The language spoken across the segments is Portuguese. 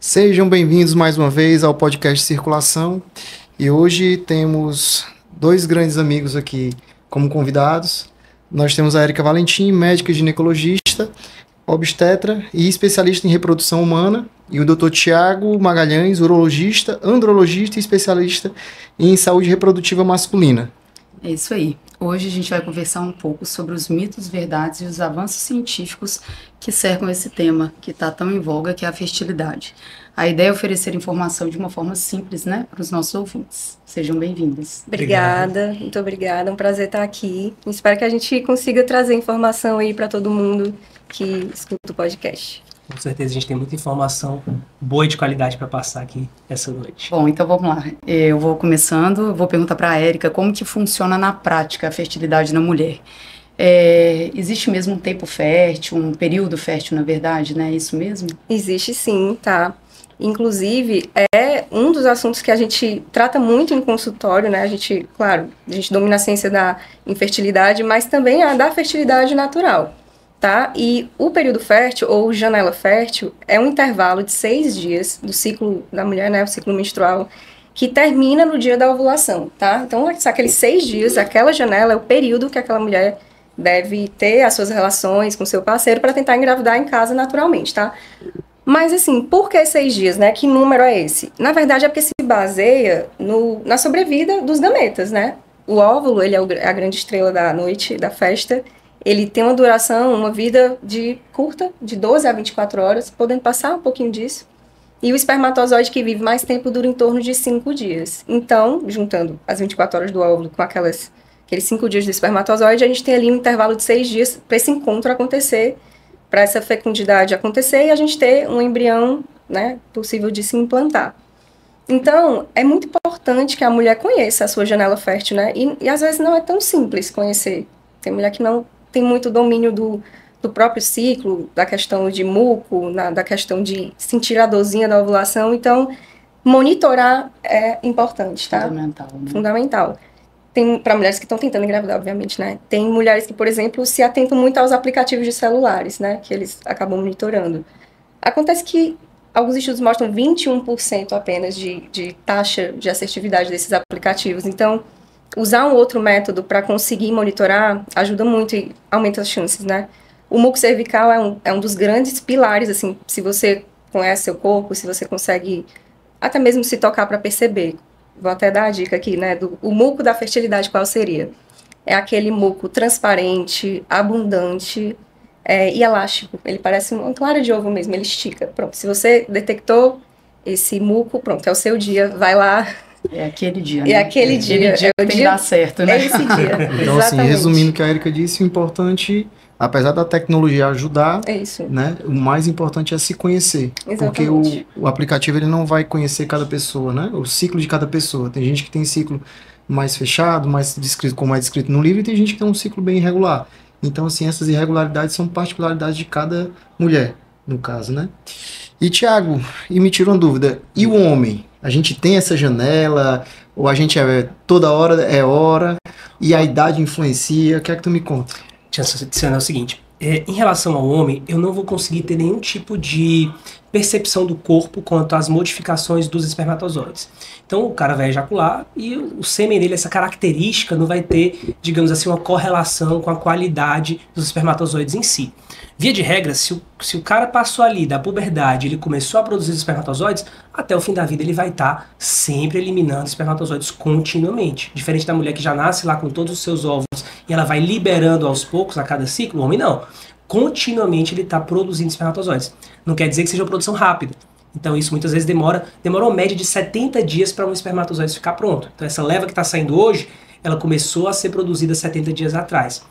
Sejam bem-vindos mais uma vez ao podcast Circulação. E hoje temos dois grandes amigos aqui como convidados. Nós temos a Érica Valentim, médica ginecologista, obstetra e especialista em reprodução humana, e o Dr. Tiago Magalhães, urologista, andrologista e especialista em saúde reprodutiva masculina. É isso aí. Hoje a gente vai conversar um pouco sobre os mitos, verdades e os avanços científicos que cercam esse tema que está tão em voga, que é a fertilidade. A ideia é oferecer informação de uma forma simples, né, para os nossos ouvintes. Sejam bem-vindos. Obrigada, muito obrigada. É um prazer estar aqui. Espero que a gente consiga trazer informação aí para todo mundo que escuta o podcast. Com certeza a gente tem muita informação boa e de qualidade para passar aqui essa noite. Bom, então vamos lá. Eu vou começando, vou perguntar para a Érica como que funciona na prática a fertilidade na mulher. Existe mesmo um tempo fértil, um período fértil, na verdade, né? É isso mesmo? Existe sim, tá? Inclusive, é um dos assuntos que a gente trata muito em consultório, né? A gente domina a ciência da infertilidade, mas também a da fertilidade natural. Tá? E o período fértil, ou janela fértil, é um intervalo de 6 dias do ciclo da mulher, né, o ciclo menstrual, que termina no dia da ovulação, tá? Então, aqueles 6 dias, aquela janela é o período que aquela mulher deve ter as suas relações com seu parceiro para tentar engravidar em casa naturalmente, tá? Mas, assim, por que 6 dias, né? Que número é esse? Na verdade, é porque se baseia na sobrevida dos gametas, né? O óvulo, ele é a grande estrela da noite, da festa. Ele tem uma duração, uma vida curta, de 12 a 24 horas, podendo passar um pouquinho disso. E o espermatozoide que vive mais tempo dura em torno de 5 dias. Então, juntando as 24 horas do óvulo com aqueles 5 dias do espermatozoide, a gente tem ali um intervalo de 6 dias para esse encontro acontecer, para essa fecundidade acontecer e a gente ter um embrião, né, possível de se implantar. Então, é muito importante que a mulher conheça a sua janela fértil, né? E às vezes não é tão simples conhecer. Tem mulher que não tem muito domínio do próprio ciclo, da questão de muco, da questão de sentir a dorzinha da ovulação. Então, monitorar é importante, tá? Fundamental, né? Fundamental. Tem para mulheres que estão tentando engravidar, obviamente, né? Tem mulheres que, por exemplo, se atentam muito aos aplicativos de celulares, né? Que eles acabam monitorando. Acontece que alguns estudos mostram 21% apenas de taxa de assertividade desses aplicativos. Então, usar um outro método para conseguir monitorar ajuda muito e aumenta as chances, né? O muco cervical é um dos grandes pilares, assim, se você conhece seu corpo, se você consegue até mesmo se tocar para perceber. Vou até dar a dica aqui, né? O muco da fertilidade, qual seria? É aquele muco transparente, abundante e elástico. Ele parece uma clara de ovo mesmo, ele estica. Pronto, se você detectou esse muco, pronto, é o seu dia, vai lá. É aquele dia, É né? aquele dia. Que tem que dar certo, né? É esse dia. Então, assim, resumindo o que a Érica disse, o importante, apesar da tecnologia ajudar, É isso. né, o mais importante é se conhecer. Exatamente. Porque o aplicativo ele não vai conhecer cada pessoa, né? O ciclo de cada pessoa. Tem gente que tem ciclo mais fechado, mais descrito, como é descrito no livro, e tem gente que tem um ciclo bem irregular. Então, assim, essas irregularidades são particularidades de cada mulher, no caso, né? E, Tiago, me tira uma dúvida, e o homem? A gente tem essa janela, ou a gente toda hora é hora, e a idade influencia? O que é que tu me conta? Tiana, é o seguinte, em relação ao homem, eu não vou conseguir ter nenhum tipo de percepção do corpo quanto às modificações dos espermatozoides. Então o cara vai ejacular e o sêmen dele, essa característica, não vai ter, digamos assim, uma correlação com a qualidade dos espermatozoides em si. Via de regra, se o cara passou ali da puberdade, ele começou a produzir os espermatozoides, até o fim da vida ele vai estar sempre eliminando espermatozoides continuamente. Diferente da mulher que já nasce lá com todos os seus óvulos e ela vai liberando aos poucos a cada ciclo, o homem não. Continuamente ele está produzindo espermatozoides. Não quer dizer que seja uma produção rápida. Então isso muitas vezes demora uma média de 70 dias para um espermatozoide ficar pronto. Então essa leva que está saindo hoje, ela começou a ser produzida 70 dias atrás.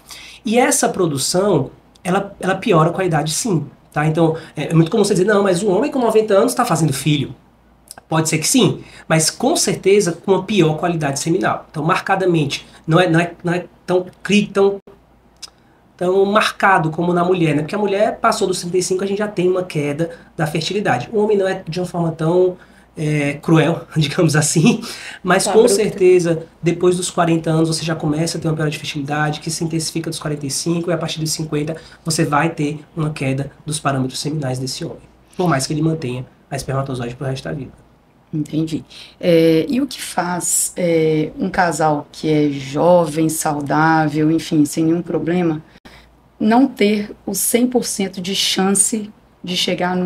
E essa produção, ela piora com a idade sim. Tá? Então é muito comum você dizer, não, mas um homem com 90 anos está fazendo filho. Pode ser que sim, mas com certeza com uma pior qualidade seminal. Então marcadamente, não é tão marcado como na mulher, né? Porque a mulher passou dos 35, a gente já tem uma queda da fertilidade. O homem não é de uma forma tão cruel, digamos assim, mas com certeza, depois dos 40 anos, você já começa a ter uma piora de fertilidade que se intensifica dos 45 e a partir dos 50 você vai ter uma queda dos parâmetros seminais desse homem, por mais que ele mantenha a espermatozoide pro resto da vida. Entendi. E o que faz um casal que é jovem, saudável, enfim, sem nenhum problema, não ter o 100% de chance de chegar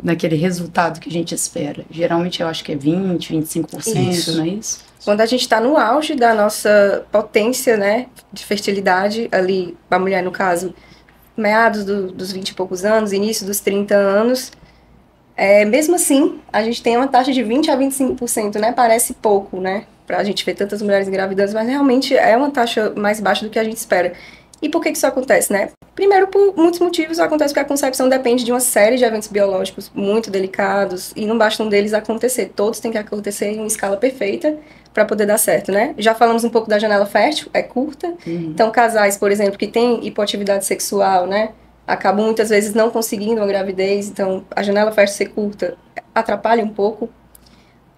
naquele resultado que a gente espera? Geralmente eu acho que é 20, 25%, Isso. não é isso? Quando a gente está no auge da nossa potência, né, de fertilidade, ali, a mulher, no caso, meados dos 20 e poucos anos, início dos 30 anos, mesmo assim, a gente tem uma taxa de 20 a 25%, né? Parece pouco, né? Pra gente ver tantas mulheres engravidando, mas realmente é uma taxa mais baixa do que a gente espera. E por que isso acontece, né? Primeiro, por muitos motivos, acontece porque a concepção depende de uma série de eventos biológicos muito delicados e não basta um deles acontecer. Todos têm que acontecer em uma escala perfeita para poder dar certo, né? Já falamos um pouco da janela fértil, é curta. Uhum. Então, casais, por exemplo, que têm hipoatividade sexual, né? Acabam muitas vezes não conseguindo uma gravidez, então a janela fértil ser curta atrapalha um pouco.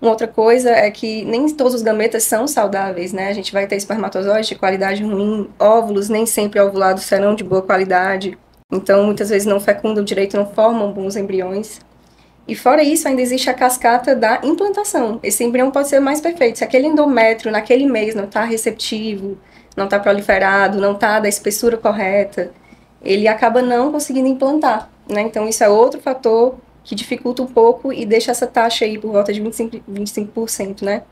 Uma outra coisa é que nem todos os gametas são saudáveis, né? A gente vai ter espermatozoides de qualidade ruim, óvulos nem sempre ovulados serão de boa qualidade, então muitas vezes não fecundam direito, não formam bons embriões. E fora isso, ainda existe a cascata da implantação. Esse embrião pode ser mais perfeito. Se aquele endométrio naquele mês não está receptivo, não está proliferado, não está da espessura correta, ele acaba não conseguindo implantar, né? Então isso é outro fator que dificulta um pouco e deixa essa taxa aí por volta de 25%, né?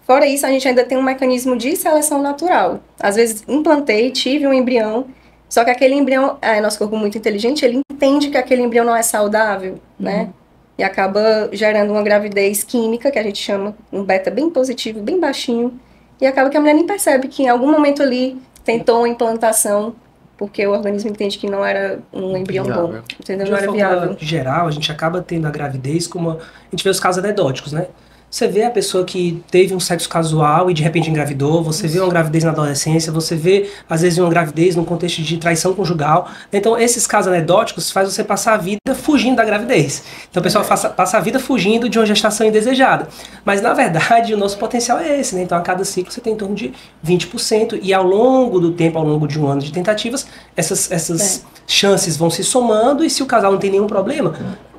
Fora isso, a gente ainda tem um mecanismo de seleção natural. Às vezes implantei, tive um embrião, só que aquele embrião, nosso corpo muito inteligente, ele entende que aquele embrião não é saudável, né? E acaba gerando uma gravidez química, que a gente chama um beta bem positivo, bem baixinho, e acaba que a mulher nem percebe que em algum momento ali tentou uma implantação, porque o organismo entende que não era um embrião bom, entendeu? Não era viável. De geral, a gente acaba tendo a gravidez como... A gente vê os casos anedóticos, né? Você vê a pessoa que teve um sexo casual e de repente engravidou, você vê uma gravidez na adolescência, você vê, às vezes, uma gravidez num contexto de traição conjugal. Então, esses casos anedóticos faz você passar a vida fugindo da gravidez. Então, a pessoa passa a vida fugindo de uma gestação indesejada. Mas, na verdade, o nosso potencial é esse, né? Então, a cada ciclo você tem em torno de 20%, e ao longo do tempo, ao longo de um ano de tentativas, essas chances vão se somando, e se o casal não tem nenhum problema,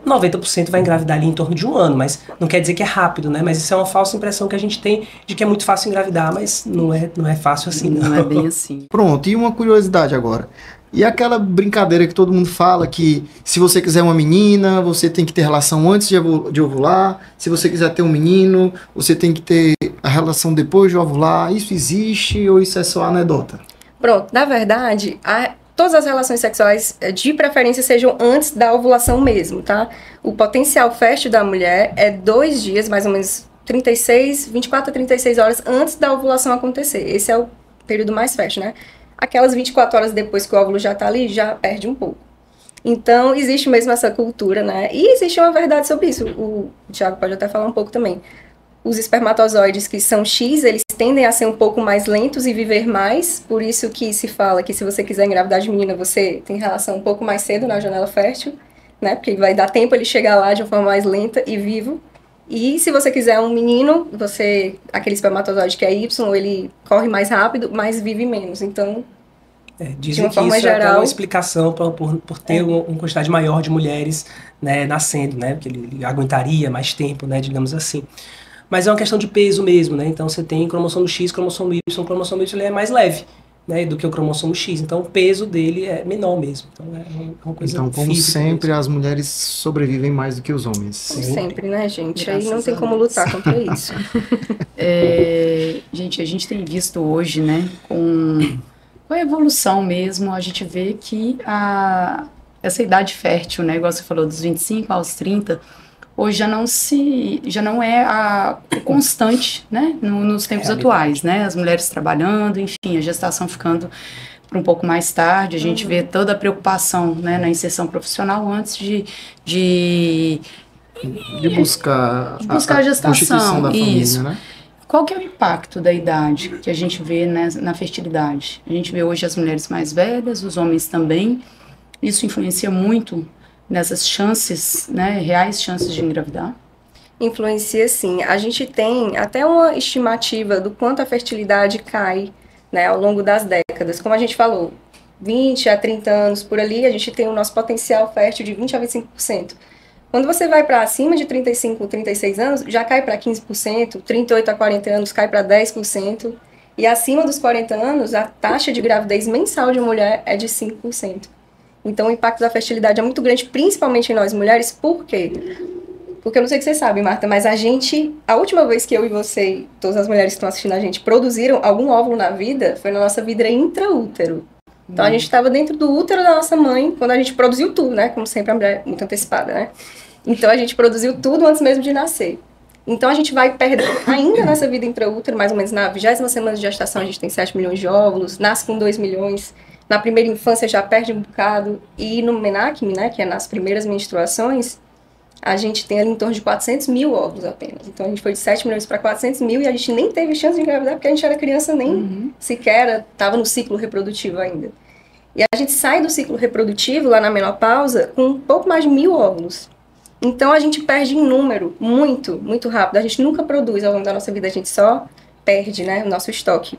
90% vai engravidar ali em torno de um ano, mas não quer dizer que é rápido, né? Mas isso é uma falsa impressão que a gente tem de que é muito fácil engravidar, mas não é fácil assim, não. Não é bem assim. Pronto, e uma curiosidade agora. E aquela brincadeira que todo mundo fala que se você quiser uma menina, você tem que ter relação antes de ovular, se você quiser ter um menino, você tem que ter a relação depois de ovular. Isso existe ou isso é só anedota? Pronto, na verdade, todas as relações sexuais de preferência sejam antes da ovulação mesmo, tá? O potencial fértil da mulher é 2 dias, mais ou menos 24 a 36 horas antes da ovulação acontecer. Esse é o período mais fértil, né? Aquelas 24 horas depois que o óvulo já tá ali, já perde um pouco. Então, existe mesmo essa cultura, né? E existe uma verdade sobre isso. O Thiago pode até falar um pouco também. Os espermatozoides que são X, eles tendem a ser um pouco mais lentos e viver mais, por isso que se fala que se você quiser engravidar de menina, você tem relação um pouco mais cedo na janela fértil, né? Porque vai dar tempo ele chegar lá de uma forma mais lenta e vivo. E se você quiser um menino, aquele espermatozoide que é Y, ele corre mais rápido, mas vive menos. Então, dizem que isso é até uma explicação por ter uma quantidade maior de mulheres, né, nascendo, né? Porque ele aguentaria mais tempo, né, digamos assim. Mas é uma questão de peso mesmo, né? Então você tem cromossomo X, cromossomo Y. O cromossomo Y ele é mais leve, né, do que o cromossomo X. Então o peso dele é menor mesmo. Então é uma coisa Então, como sempre, as mulheres sobrevivem mais do que os homens. Como sempre, né, gente? Graças Aí não tem como lutar contra isso. Gente, a gente tem visto hoje, né, com a evolução mesmo, a gente vê que essa idade fértil, né, igual você falou, dos 25 aos 30, hoje já não é o constante, né, nos tempos atuais, né, as mulheres trabalhando, enfim, a gestação ficando para um pouco mais tarde, a gente vê toda a preocupação, né, na inserção profissional antes de buscar a gestação, constituição da família, isso. Né? Qual que é o impacto da idade que a gente vê, né, na fertilidade? A gente vê hoje as mulheres mais velhas, os homens também, isso influencia muito nessas chances, né, reais chances de engravidar? Influencia sim. A gente tem até uma estimativa do quanto a fertilidade cai, né, ao longo das décadas. Como a gente falou, 20 a 30 anos por ali, a gente tem o nosso potencial fértil de 20 a 25%. Quando você vai para acima de 35, 36 anos, já cai para 15%, 38 a 40 anos cai para 10%, e acima dos 40 anos, a taxa de gravidez mensal de mulher é de 5%. Então, o impacto da fertilidade é muito grande, principalmente em nós mulheres. Por quê? Porque eu não sei se vocês sabem, Marta, mas a última vez que eu e você, e todas as mulheres que estão assistindo a gente, produziram algum óvulo na vida, foi na nossa vida intraútero. Então, a gente estava dentro do útero da nossa mãe, quando a gente produziu tudo, né? Como sempre, a mulher muito antecipada, né? Então, a gente produziu tudo antes mesmo de nascer. Então, a gente vai perder, ainda nessa vida intraútero, mais ou menos na 20ª semana de gestação, a gente tem 7 milhões de óvulos, nasce com 2 milhões, na primeira infância já perde um bocado, e no menacme, né, que é nas primeiras menstruações, a gente tem ali em torno de 400 mil óvulos apenas. Então, a gente foi de 7 milhões para 400 mil e a gente nem teve chance de engravidar, porque a gente era criança, nem sequer estava no ciclo reprodutivo ainda. E a gente sai do ciclo reprodutivo, lá na menopausa, com um pouco mais de 1.000 óvulos. Então, a gente perde em número muito, muito rápido. A gente nunca produz ao longo da nossa vida, a gente só perde, né, o nosso estoque.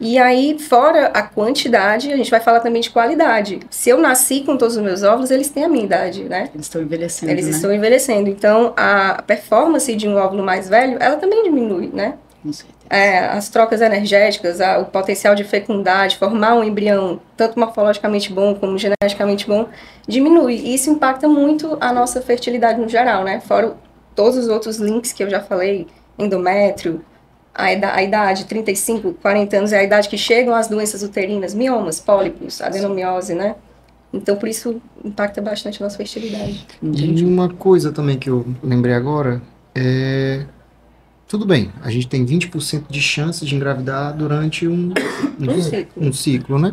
E aí, fora a quantidade, a gente vai falar também de qualidade. Se eu nasci com todos os meus óvulos, eles têm a minha idade, né? Eles estão envelhecendo, Eles estão envelhecendo. Então, a performance de um óvulo mais velho, ela também diminui, né? Com certeza. As trocas energéticas, o potencial de fecundar, de formar um embrião, tanto morfologicamente bom como geneticamente bom, diminui. E isso impacta muito a nossa fertilidade no geral, né? Fora todos os outros links que eu já falei, endométrio, a idade, 35, 40 anos, é a idade que chegam as doenças uterinas, miomas, pólipos, adenomiose, né? Então, por isso, impacta bastante a nossa fertilidade. E uma coisa também que eu lembrei agora tudo bem, a gente tem 20% de chance de engravidar durante um ciclo, né?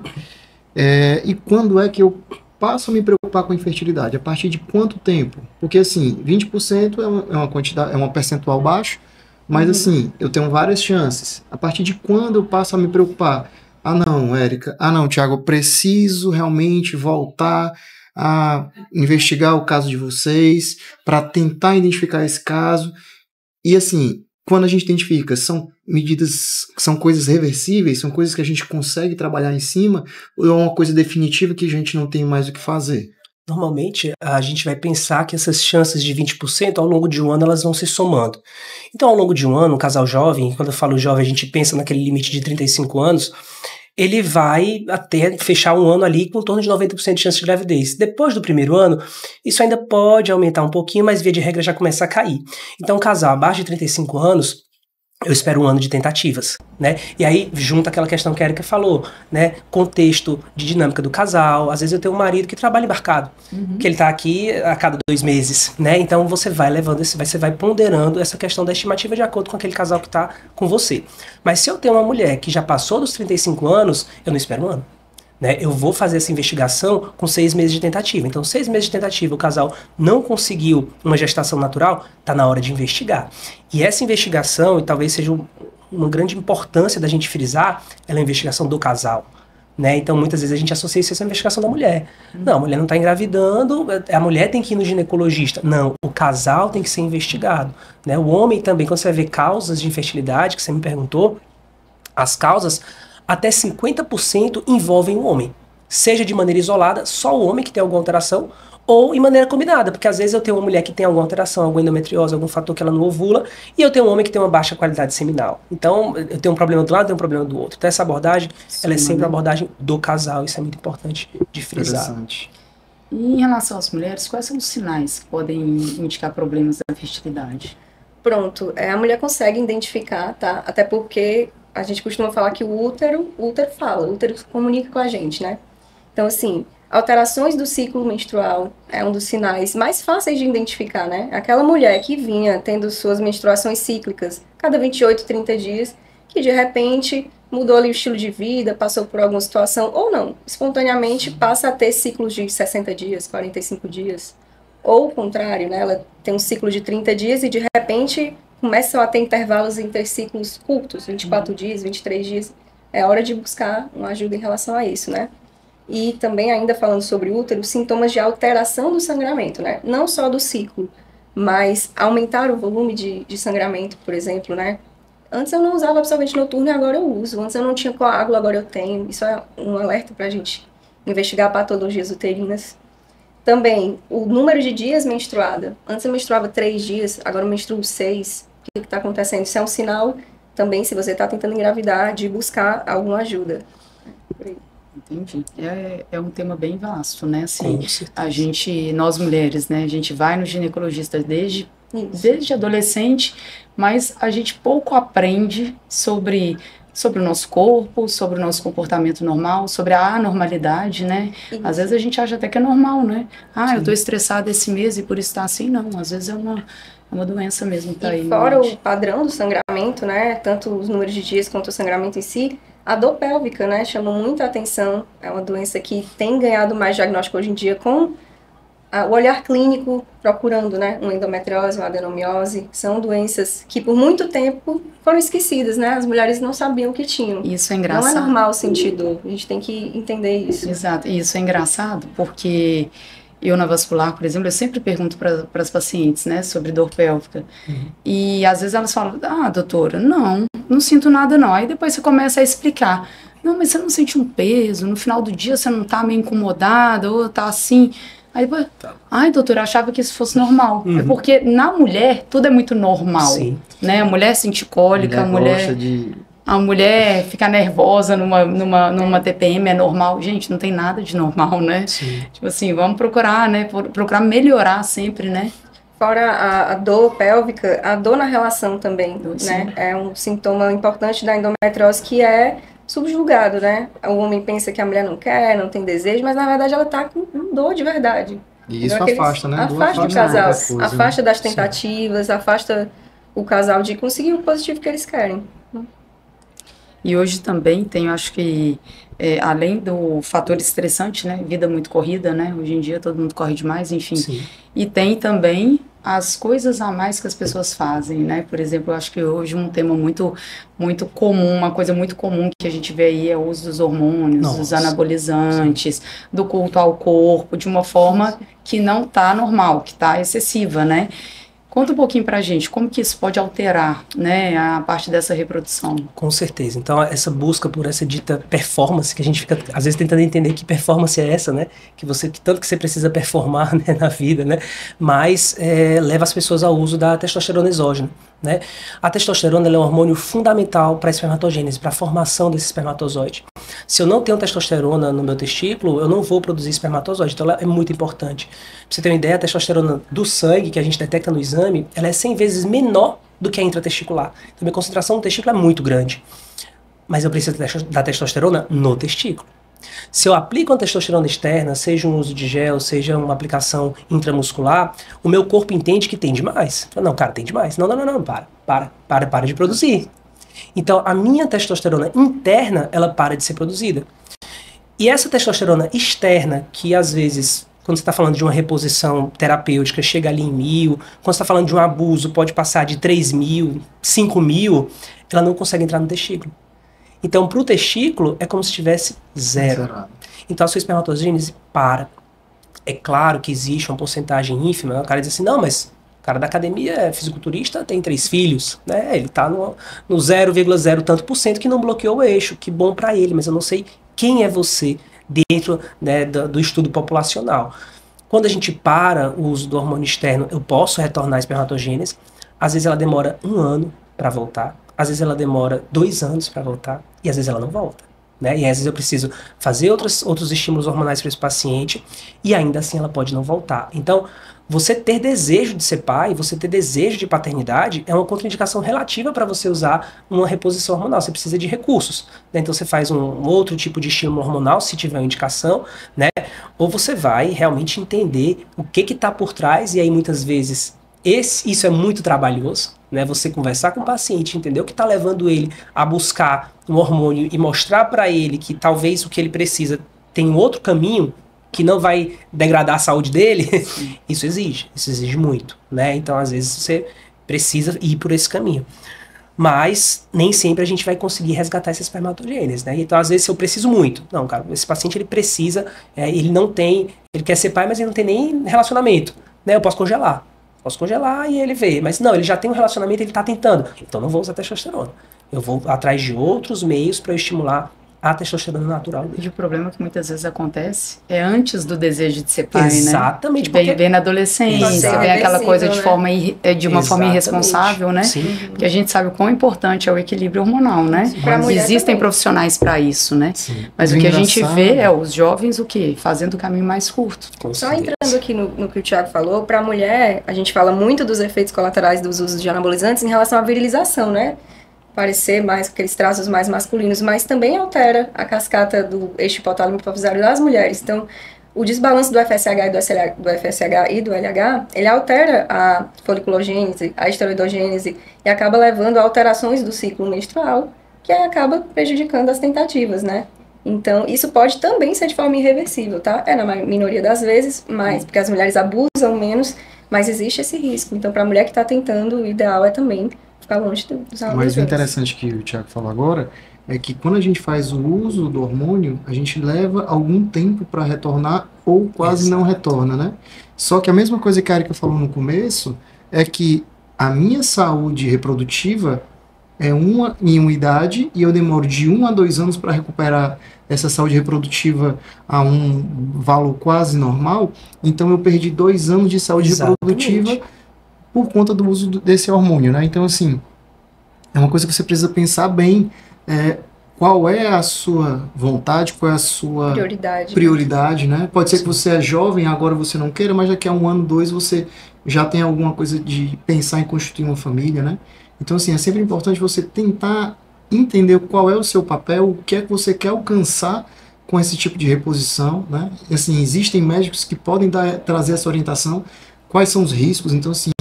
E quando é que eu passo a me preocupar com a infertilidade? A partir de quanto tempo? Porque, assim, 20% é uma quantidade, é um percentual baixo, mas, assim, eu tenho várias chances. A partir de quando eu passo a me preocupar? Ah, não, Érica. Ah, não, Thiago, eu preciso realmente voltar a investigar o caso de vocês para tentar identificar esse caso. E, assim, quando a gente identifica, são medidas, são coisas reversíveis, são coisas que a gente consegue trabalhar em cima, ou é uma coisa definitiva que a gente não tem mais o que fazer? Normalmente, a gente vai pensar que essas chances de 20%, ao longo de um ano, elas vão se somando. Então, ao longo de um ano, um casal jovem, quando eu falo jovem, a gente pensa naquele limite de 35 anos, ele vai até fechar um ano ali com em torno de 90% de chance de gravidez. Depois do primeiro ano, isso ainda pode aumentar um pouquinho, mas via de regra já começa a cair. Então, um casal abaixo de 35 anos, eu espero um ano de tentativas, né? E aí, junta aquela questão que a Érica falou, né? Contexto de dinâmica do casal. Às vezes eu tenho um marido que trabalha embarcado, que ele tá aqui a cada 2 meses, né? Então você vai levando, você vai ponderando essa questão da estimativa de acordo com aquele casal que tá com você. Mas se eu tenho uma mulher que já passou dos 35 anos, eu não espero um ano. Né, eu vou fazer essa investigação com 6 meses de tentativa. Então, 6 meses de tentativa, o casal não conseguiu uma gestação natural, está na hora de investigar. E essa investigação, e talvez seja uma grande importância da gente frisar, ela é a investigação do casal. Né? Então, muitas vezes a gente associa isso a essa investigação da mulher. Não, a mulher não está engravidando, a mulher tem que ir no ginecologista. Não, o casal tem que ser investigado. Né? O homem também, quando você vai ver causas de infertilidade, que você me perguntou, as causas até 50% envolvem o homem. Seja de maneira isolada, só o homem que tem alguma alteração, ou em maneira combinada, porque às vezes eu tenho uma mulher que tem alguma alteração, alguma endometriose, algum fator que ela não ovula, e eu tenho um homem que tem uma baixa qualidade seminal. Então, eu tenho um problema do lado, tenho um problema do outro. Então, essa abordagem, ela é sempre a abordagem do casal, isso é muito importante de frisar. Interessante. E em relação às mulheres, quais são os sinais que podem indicar problemas da fertilidade? Pronto, a mulher consegue identificar, tá? Até porque a gente costuma falar que o útero fala, o útero comunica com a gente, né? Então, assim, alterações do ciclo menstrual é um dos sinais mais fáceis de identificar, né? Aquela mulher que vinha tendo suas menstruações cíclicas cada 28, 30 dias, que de repente mudou ali o estilo de vida, passou por alguma situação, ou não, espontaneamente passa a ter ciclos de 60 dias, 45 dias. Ou o contrário, né? Ela tem um ciclo de 30 dias e de repente começam a ter intervalos entre ciclos curtos, 24 dias, 23 dias. É hora de buscar uma ajuda em relação a isso, né? E também, ainda falando sobre o útero, sintomas de alteração do sangramento, né? Não só do ciclo, mas aumentar o volume de sangramento, por exemplo, né? Antes eu não usava absorvente noturno e agora eu uso. Antes eu não tinha coágulo, agora eu tenho. Isso é um alerta pra gente investigar patologias uterinas. Também, o número de dias menstruada. Antes eu menstruava 3 dias, agora eu menstruo 6. O que está acontecendo? Isso é um sinal também, se você está tentando engravidar, de buscar alguma ajuda. Entendi. É um tema bem vasto, né? Assim, nós mulheres, né? A gente vai no ginecologista desde adolescente, mas a gente pouco aprende sobre o nosso corpo, sobre o nosso comportamento normal, sobre a anormalidade, né? Isso. Às vezes a gente acha até que é normal, né? Eu tô estressada esse mês e por isso tá assim, não. Às vezes é uma doença mesmo que tá aí. E fora o padrão do sangramento, né? Tanto os números de dias quanto o sangramento em si, a dor pélvica, né? Chama muita atenção. É uma doença que tem ganhado mais diagnóstico hoje em dia com o olhar clínico, procurando, né, uma endometriose, uma adenomiose. São doenças que por muito tempo foram esquecidas, né? As mulheres não sabiam que tinham. Isso é engraçado. Não é normal sentir dor, a gente tem que entender isso. Exato, e isso é engraçado porque eu na vascular, por exemplo, eu sempre pergunto para as pacientes, né, sobre dor pélvica. E às vezes elas falam, doutora, não sinto nada não. Aí depois você começa a explicar. Não, mas você não sente um peso, no final do dia você não tá meio incomodada, ou tá assim... Aí depois, doutora, eu achava que isso fosse normal. É porque na mulher tudo é muito normal. Sim. Né? A mulher sente cólica, a mulher fica nervosa numa TPM, é normal. Gente, não tem nada de normal, né? Sim. Tipo assim, vamos procurar, né? Procurar melhorar sempre, né? Fora a dor pélvica, a dor na relação também, né? É um sintoma importante da endometriose que é subjugado, né? O homem pensa que a mulher não quer, não tem desejo, mas na verdade ela tá com dor de verdade. E isso afasta, né? Afasta o casal, afasta das tentativas, afasta o casal de conseguir o positivo que eles querem. E hoje também tem, eu acho que, além do fator estressante, né? Vida muito corrida, né? Hoje em dia todo mundo corre demais, enfim. Sim. E tem também as coisas a mais que as pessoas fazem, né? Por exemplo, eu acho que hoje um tema muito comum, uma coisa muito comum que a gente vê aí é o uso dos hormônios, dos anabolizantes, do culto ao corpo, de uma forma que não tá normal, que tá excessiva, né? Conta um pouquinho pra gente, como que isso pode alterar, né, a parte dessa reprodução? Com certeza. Então, essa busca por essa dita performance, que a gente fica, às vezes, tentando entender que performance é essa, né? Que tanto que você precisa performar, né, na vida, né? Mas leva as pessoas ao uso da testosterona exógena, né? A testosterona ela é um hormônio fundamental para a espermatogênese, para a formação desse espermatozoide. Se eu não tenho testosterona no meu testículo, eu não vou produzir espermatozoide. Então, ela é muito importante. Pra você ter uma ideia, a testosterona do sangue, que a gente detecta no exame, ela é 100 vezes menor do que a intratesticular. Então, a minha concentração no testículo é muito grande. Mas eu preciso da testosterona no testículo. Se eu aplico uma testosterona externa, seja um uso de gel, seja uma aplicação intramuscular, o meu corpo entende que tem demais. Não, cara, tem demais. Não, para de produzir. Então, a minha testosterona interna, ela para de ser produzida. E essa testosterona externa, que às vezes, quando você está falando de uma reposição terapêutica, chega ali em 1000, quando você está falando de um abuso, pode passar de 3000, 5000, ela não consegue entrar no testículo. Então, para o testículo, é como se tivesse zero. Então, a sua espermatogênese para. É claro que existe uma porcentagem ínfima, o cara diz assim, não, mas o cara da academia é fisiculturista, tem 3 filhos, né? Ele está no 0,0 tanto por cento que não bloqueou o eixo, que bom para ele, mas eu não sei quem é você dentro, né, do estudo populacional. Quando a gente para o uso do hormônio externo, eu posso retornar a espermatogênese, às vezes ela demora 1 ano para voltar, às vezes ela demora 2 anos para voltar, e às vezes ela não volta. Né? E às vezes eu preciso fazer outros estímulos hormonais para esse paciente, e ainda assim ela pode não voltar. Então, você ter desejo de ser pai, você ter desejo de paternidade, é uma contraindicação relativa para você usar uma reposição hormonal. Você precisa de recursos. Né? Então você faz um outro tipo de estímulo hormonal, se tiver uma indicação, né? Ou você vai realmente entender o que está por trás, e aí muitas vezes isso é muito trabalhoso, né? Você conversar com o paciente, entender o que está levando ele a buscar um hormônio e mostrar para ele que talvez o que ele precisa tem um outro caminho que não vai degradar a saúde dele. Isso exige muito, né? Então, às vezes, você precisa ir por esse caminho. Mas nem sempre a gente vai conseguir resgatar essa espermatogênese, né? Então, às vezes, eu preciso muito. Não, cara, esse paciente, ele precisa, ele quer ser pai, mas ele não tem nem relacionamento, né? Eu posso congelar e ele vê. Mas não, ele já tem um relacionamento, ele está tentando. Então, não vou usar testosterona. Eu vou atrás de outros meios para estimular a testosterona natural dele. E o problema que muitas vezes acontece é antes do desejo de ser pai, Exatamente, né? Vem na adolescência, Exato. vem aquela coisa de, né? forma de uma forma Exatamente. irresponsável, né? Sim. Porque a gente sabe o quão importante é o equilíbrio hormonal, né? Pra mulher Existem também. profissionais para isso, né? Sim. Mas o que a gente Engraçado. vê é os jovens o quê? Fazendo o caminho mais curto. Com Só certeza. entrando aqui no que o Thiago falou, para a mulher, a gente fala muito dos efeitos colaterais dos usos de anabolizantes em relação à virilização, né? Parecer mais com aqueles traços mais masculinos, mas também altera a cascata do eixo hipotálamo hipofisário das mulheres. Então, o desbalanço do FSH e do LH, ele altera a foliculogênese, a esteroidogênese e acaba levando a alterações do ciclo menstrual, que aí acaba prejudicando as tentativas, né? Então, isso pode também ser de forma irreversível, tá? É na minoria das vezes, mas porque as mulheres abusam menos, mas existe esse risco. Então, para a mulher que está tentando, o ideal é também ficar longe dos Mas o anabolizantes. interessante que o Thiago falou agora é que quando a gente faz o uso do hormônio, a gente leva algum tempo para retornar ou quase não retorna, né? Só que a mesma coisa que a Erika falou no começo é que a minha saúde reprodutiva é em uma idade e eu demoro de 1 a 2 anos para recuperar essa saúde reprodutiva a um valor quase normal. Então eu perdi 2 anos de saúde reprodutiva por conta do uso desse hormônio, né? Então, assim, é uma coisa que você precisa pensar bem, qual é a sua vontade, qual é a sua prioridade, né? Pode ser que você é jovem, agora você não queira, mas daqui a 1 ano, 2, você já tem alguma coisa de pensar em constituir uma família, né? Então, assim, é sempre importante você tentar entender qual é o seu papel, o que é que você quer alcançar com esse tipo de reposição, né? E, assim, existem médicos que podem trazer essa orientação, quais são os riscos. Então, assim,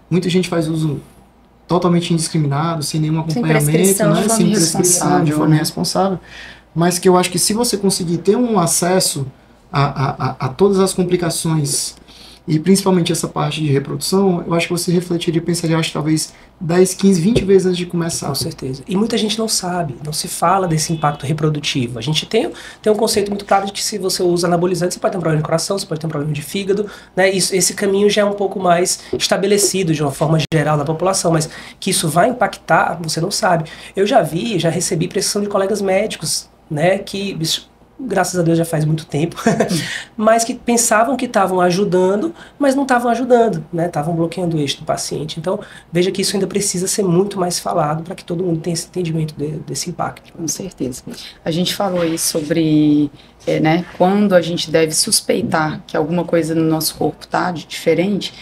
muita gente faz uso totalmente indiscriminado, sem nenhum acompanhamento, né? Sem prescrição, de forma irresponsável. Mas que eu acho que se você conseguir ter um acesso a todas as complicações, e principalmente essa parte de reprodução, eu acho que você refletiria e pensaria, acho, talvez 10, 15, 20 vezes antes de começar. Com certeza. E muita gente não sabe, não se fala desse impacto reprodutivo. A gente tem um conceito muito claro de que se você usa anabolizante, você pode ter um problema de coração, você pode ter um problema de fígado, né? Esse caminho já é um pouco mais estabelecido de uma forma geral na população, mas que isso vai impactar, você não sabe. Eu já recebi pressão de colegas médicos, né, que graças a Deus já faz muito tempo, mas que pensavam que estavam ajudando, mas não estavam ajudando, né? Estavam bloqueando o eixo do paciente. Então, veja que isso ainda precisa ser muito mais falado para que todo mundo tenha esse entendimento desse impacto. Com certeza. A gente falou aí sobre, né, quando a gente deve suspeitar que alguma coisa no nosso corpo está diferente.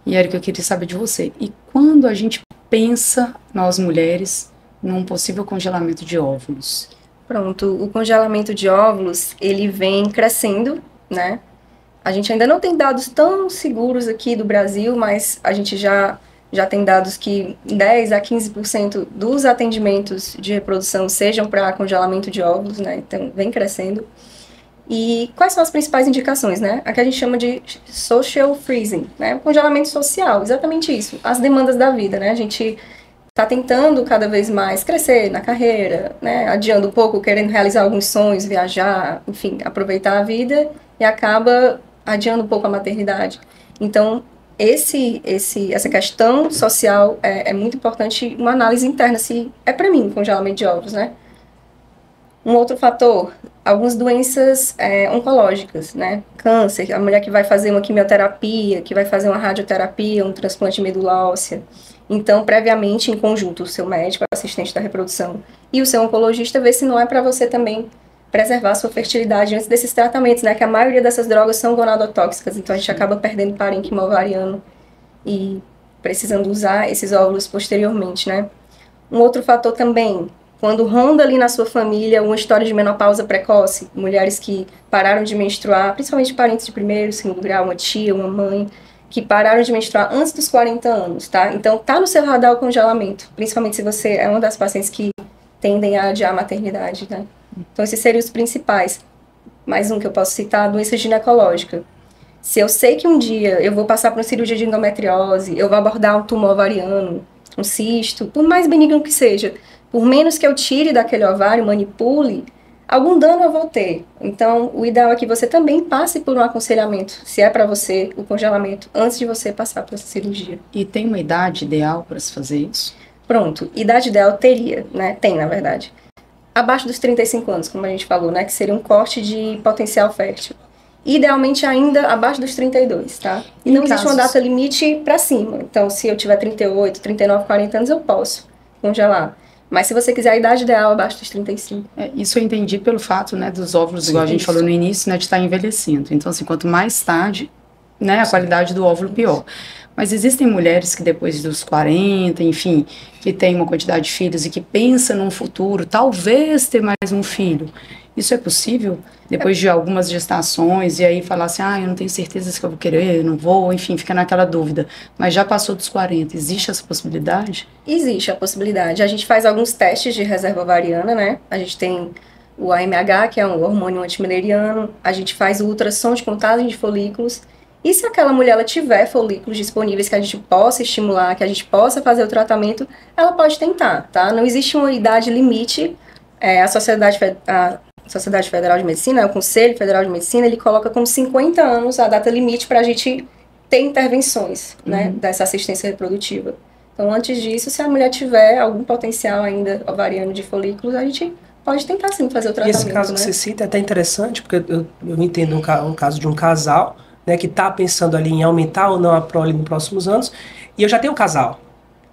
E, Erika, eu queria saber de você. E quando a gente pensa, nós mulheres, num possível congelamento de óvulos? Pronto, o congelamento de óvulos, ele vem crescendo, né? A gente ainda não tem dados tão seguros aqui do Brasil, mas a gente já tem dados que 10 a 15% dos atendimentos de reprodução sejam para congelamento de óvulos, né? Então, vem crescendo. E quais são as principais indicações, né? A que a gente chama de social freezing, né? O congelamento social, exatamente isso. As demandas da vida, né? A gente está tentando cada vez mais crescer na carreira, né? Adiando um pouco, querendo realizar alguns sonhos, viajar, enfim, aproveitar a vida e acaba adiando um pouco a maternidade. Então, essa questão social é muito importante, uma análise interna, se é para mim congelamento de óvulos, né? Um outro fator, algumas doenças oncológicas, né? Câncer, a mulher que vai fazer uma quimioterapia, que vai fazer uma radioterapia, um transplante de medula óssea. Então, previamente, em conjunto, o seu médico, assistente da reprodução e o seu oncologista vê se não é para você também preservar a sua fertilidade antes desses tratamentos, né? Que a maioria dessas drogas são gonadotóxicas, então a gente acaba perdendo parênquima ovariano e precisando usar esses óvulos posteriormente, né? Um outro fator também, quando ronda ali na sua família uma história de menopausa precoce, mulheres que pararam de menstruar, principalmente parentes de primeiro, segundo grau, uma tia, uma mãe, que pararam de menstruar antes dos 40 anos, tá? Então, tá no seu radar o congelamento, principalmente se você é uma das pacientes que tendem a adiar a maternidade, né? Então, esses seriam os principais. Mais um que eu posso citar, doença ginecológica. Se eu sei que um dia eu vou passar por uma cirurgia de endometriose, eu vou abordar um tumor ovariano, um cisto, por mais benigno que seja, por menos que eu tire daquele ovário, manipule, algum dano eu vou ter. Então, o ideal é que você também passe por um aconselhamento, se é para você o congelamento, antes de você passar por essa cirurgia. E tem uma idade ideal para se fazer isso? Pronto, idade ideal teria, né? Tem, na verdade. abaixo dos 35 anos, como a gente falou, né? Que seria um corte de potencial fértil. Idealmente ainda abaixo dos 32, tá? E não existe uma data limite para cima. Então, se eu tiver 38, 39, 40 anos, eu posso congelar. Mas se você quiser a idade ideal, abaixo dos 35. Isso eu entendi pelo fato, né, dos óvulos, igual a gente falou no início, né, de estar envelhecendo. Então, assim, quanto mais tarde, né, a qualidade do óvulo pior. Mas existem mulheres que depois dos 40, enfim, que têm uma quantidade de filhos e que pensam num futuro, talvez ter mais um filho. Isso é possível? Depois de algumas gestações, e aí falar assim, eu não tenho certeza se eu vou querer, não vou, enfim, fica naquela dúvida. Mas já passou dos 40, existe essa possibilidade? Existe a possibilidade. A gente faz alguns testes de reserva ovariana, né? A gente tem o AMH, que é um hormônio antimileriano, a gente faz o ultrassom de contagem de folículos, e se aquela mulher ela tiver folículos disponíveis que a gente possa estimular, que a gente possa fazer o tratamento, ela pode tentar, tá? Não existe uma idade limite. A Sociedade Federal de Medicina, o Conselho Federal de Medicina, ele coloca como 50 anos a data limite para a gente ter intervenções, né, dessa assistência reprodutiva. Então, antes disso, se a mulher tiver algum potencial ainda ovariano de folículos, a gente pode tentar sim fazer o tratamento. E esse caso, né, que você cita é até interessante, porque eu entendo um caso de um casal, né, que está pensando ali em aumentar ou não a prole nos próximos anos, e eu já tenho um casal.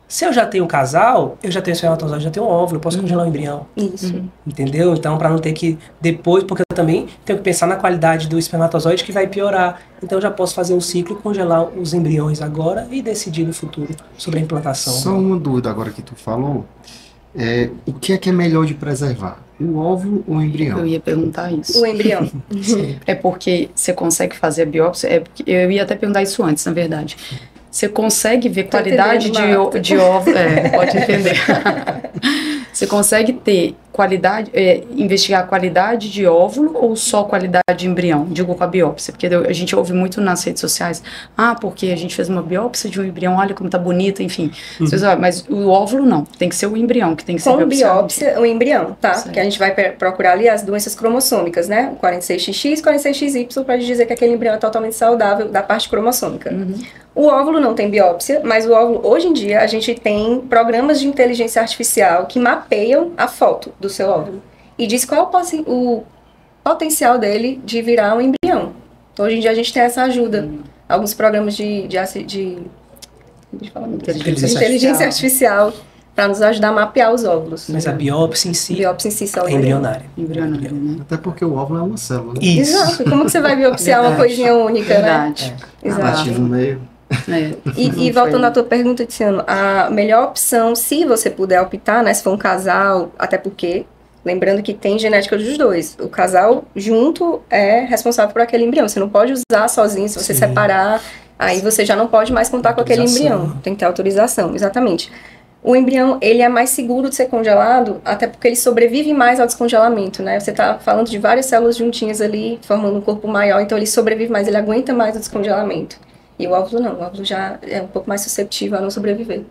Se eu já tenho um casal, eu já tenho espermatozoide, já tenho um óvulo, eu posso congelar o embrião. Isso. Entendeu? Então, para não ter que depois, porque eu também tenho que pensar na qualidade do espermatozoide que vai piorar. Então, eu já posso fazer um ciclo, congelar os embriões agora e decidir no futuro sobre a implantação. Só uma dúvida agora que tu falou. O que é melhor de preservar? O óvulo ou o embrião? Eu ia perguntar isso. O embrião. É porque você consegue fazer a biópsia? Eu ia até perguntar isso antes, na verdade. Você consegue ver qualidade de óvulo? Pode entender. Você consegue ter qualidade, investigar a qualidade de óvulo ou só qualidade de embrião? Digo com a biópsia, porque a gente ouve muito nas redes sociais, porque a gente fez uma biópsia de um embrião, olha como tá bonito, enfim. Mas o óvulo não, tem que ser o embrião que tem que ser biopsiado. Com biópsia, o embrião, tá? Certo. Que a gente vai procurar ali as doenças cromossômicas, né? O 46XX, 46XY, para dizer que aquele embrião é totalmente saudável da parte cromossômica. O óvulo não tem biópsia, mas o óvulo, hoje em dia, a gente tem programas de inteligência artificial que mapeiam a foto do seu óvulo e diz qual é o potencial dele de virar um embrião. Então, hoje em dia, a gente tem essa ajuda. Alguns programas de inteligência artificial para nos ajudar a mapear os óvulos. Mas a biópsia em si só é embrionária. Né? Até porque o óvulo é uma célula. Né? Isso. Exato. Como que você vai biopsiar uma coisinha única, Verdade. Né? Exato. No meio. E voltando à tua pergunta, Tiziano, a melhor opção, se você puder optar, né, se for um casal, até porque, lembrando que tem genética dos dois, o casal junto é responsável por aquele embrião, você não pode usar sozinho, se você separar, aí você já não pode mais contar com aquele embrião, tem que ter autorização, exatamente. O embrião, ele é mais seguro de ser congelado, até porque ele sobrevive mais ao descongelamento, né? Você está falando de várias células juntinhas ali, formando um corpo maior, então ele sobrevive mais, ele aguenta mais o descongelamento. E o óvulo não, o óvulo já é um pouco mais susceptível a não sobreviver.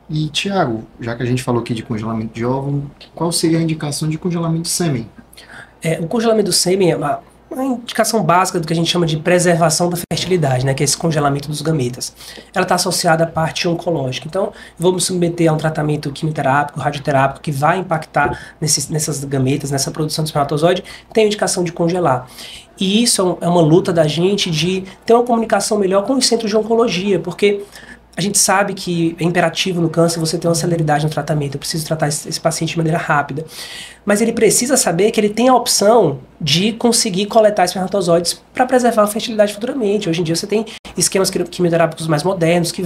E, Tiago, já que a gente falou aqui de congelamento de óvulo, qual seria a indicação de congelamento de sêmen? O congelamento do sêmen é uma indicação básica do que a gente chama de preservação da fertilidade, né, que é esse congelamento dos gametas. Ela está associada à parte oncológica. Então, vamos me submeter a um tratamento quimioterápico, radioterápico, que vai impactar nessas gametas, nessa produção de espermatozoide, tem a indicação de congelar. E isso é uma luta da gente de ter uma comunicação melhor com os centros de oncologia, porque a gente sabe que é imperativo no câncer você ter uma celeridade no tratamento. Eu preciso tratar esse paciente de maneira rápida. Mas ele precisa saber que ele tem a opção de conseguir coletar espermatozoides para preservar a fertilidade futuramente. Hoje em dia você tem esquemas quimioterápicos mais modernos, que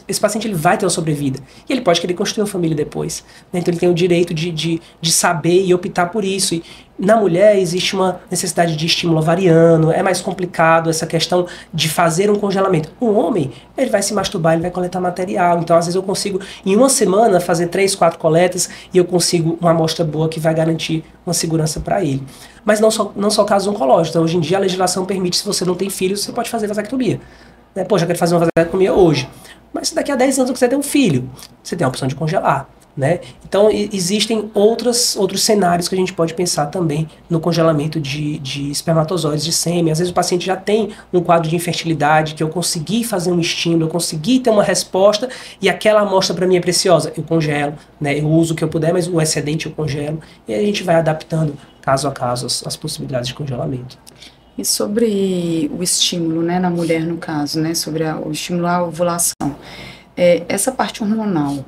esse paciente ele vai ter uma sobrevida. E ele pode querer construir uma família depois. Né? Então ele tem o direito de saber e optar por isso. E na mulher existe uma necessidade de estímulo ovariano, é mais complicado essa questão de fazer um congelamento. O homem, ele vai se masturbar, ele vai coletar material. Então às vezes eu consigo, em uma semana, fazer 3, 4 coletas e eu consigo uma amostra boa que vai garantir uma segurança para ele. Mas não só casos oncológicos. Então, hoje em dia a legislação permite, se você não tem filhos, você pode fazer vasectomia. Poxa, eu quero fazer uma vasectomia hoje. Mas se daqui a 10 anos você quiser ter um filho, você tem a opção de congelar. né? Então, existem outros cenários que a gente pode pensar também no congelamento de espermatozoides, de sêmen. Às vezes o paciente já tem um quadro de infertilidade, que eu consegui fazer um estímulo, eu consegui ter uma resposta, e aquela amostra para mim é preciosa. Eu congelo, né? Eu uso o que eu puder, mas o excedente eu congelo. E aí a gente vai adaptando, caso a caso, as possibilidades de congelamento. E sobre o estímulo, né, na mulher, no caso, né, sobre o estímulo à ovulação. Essa parte hormonal,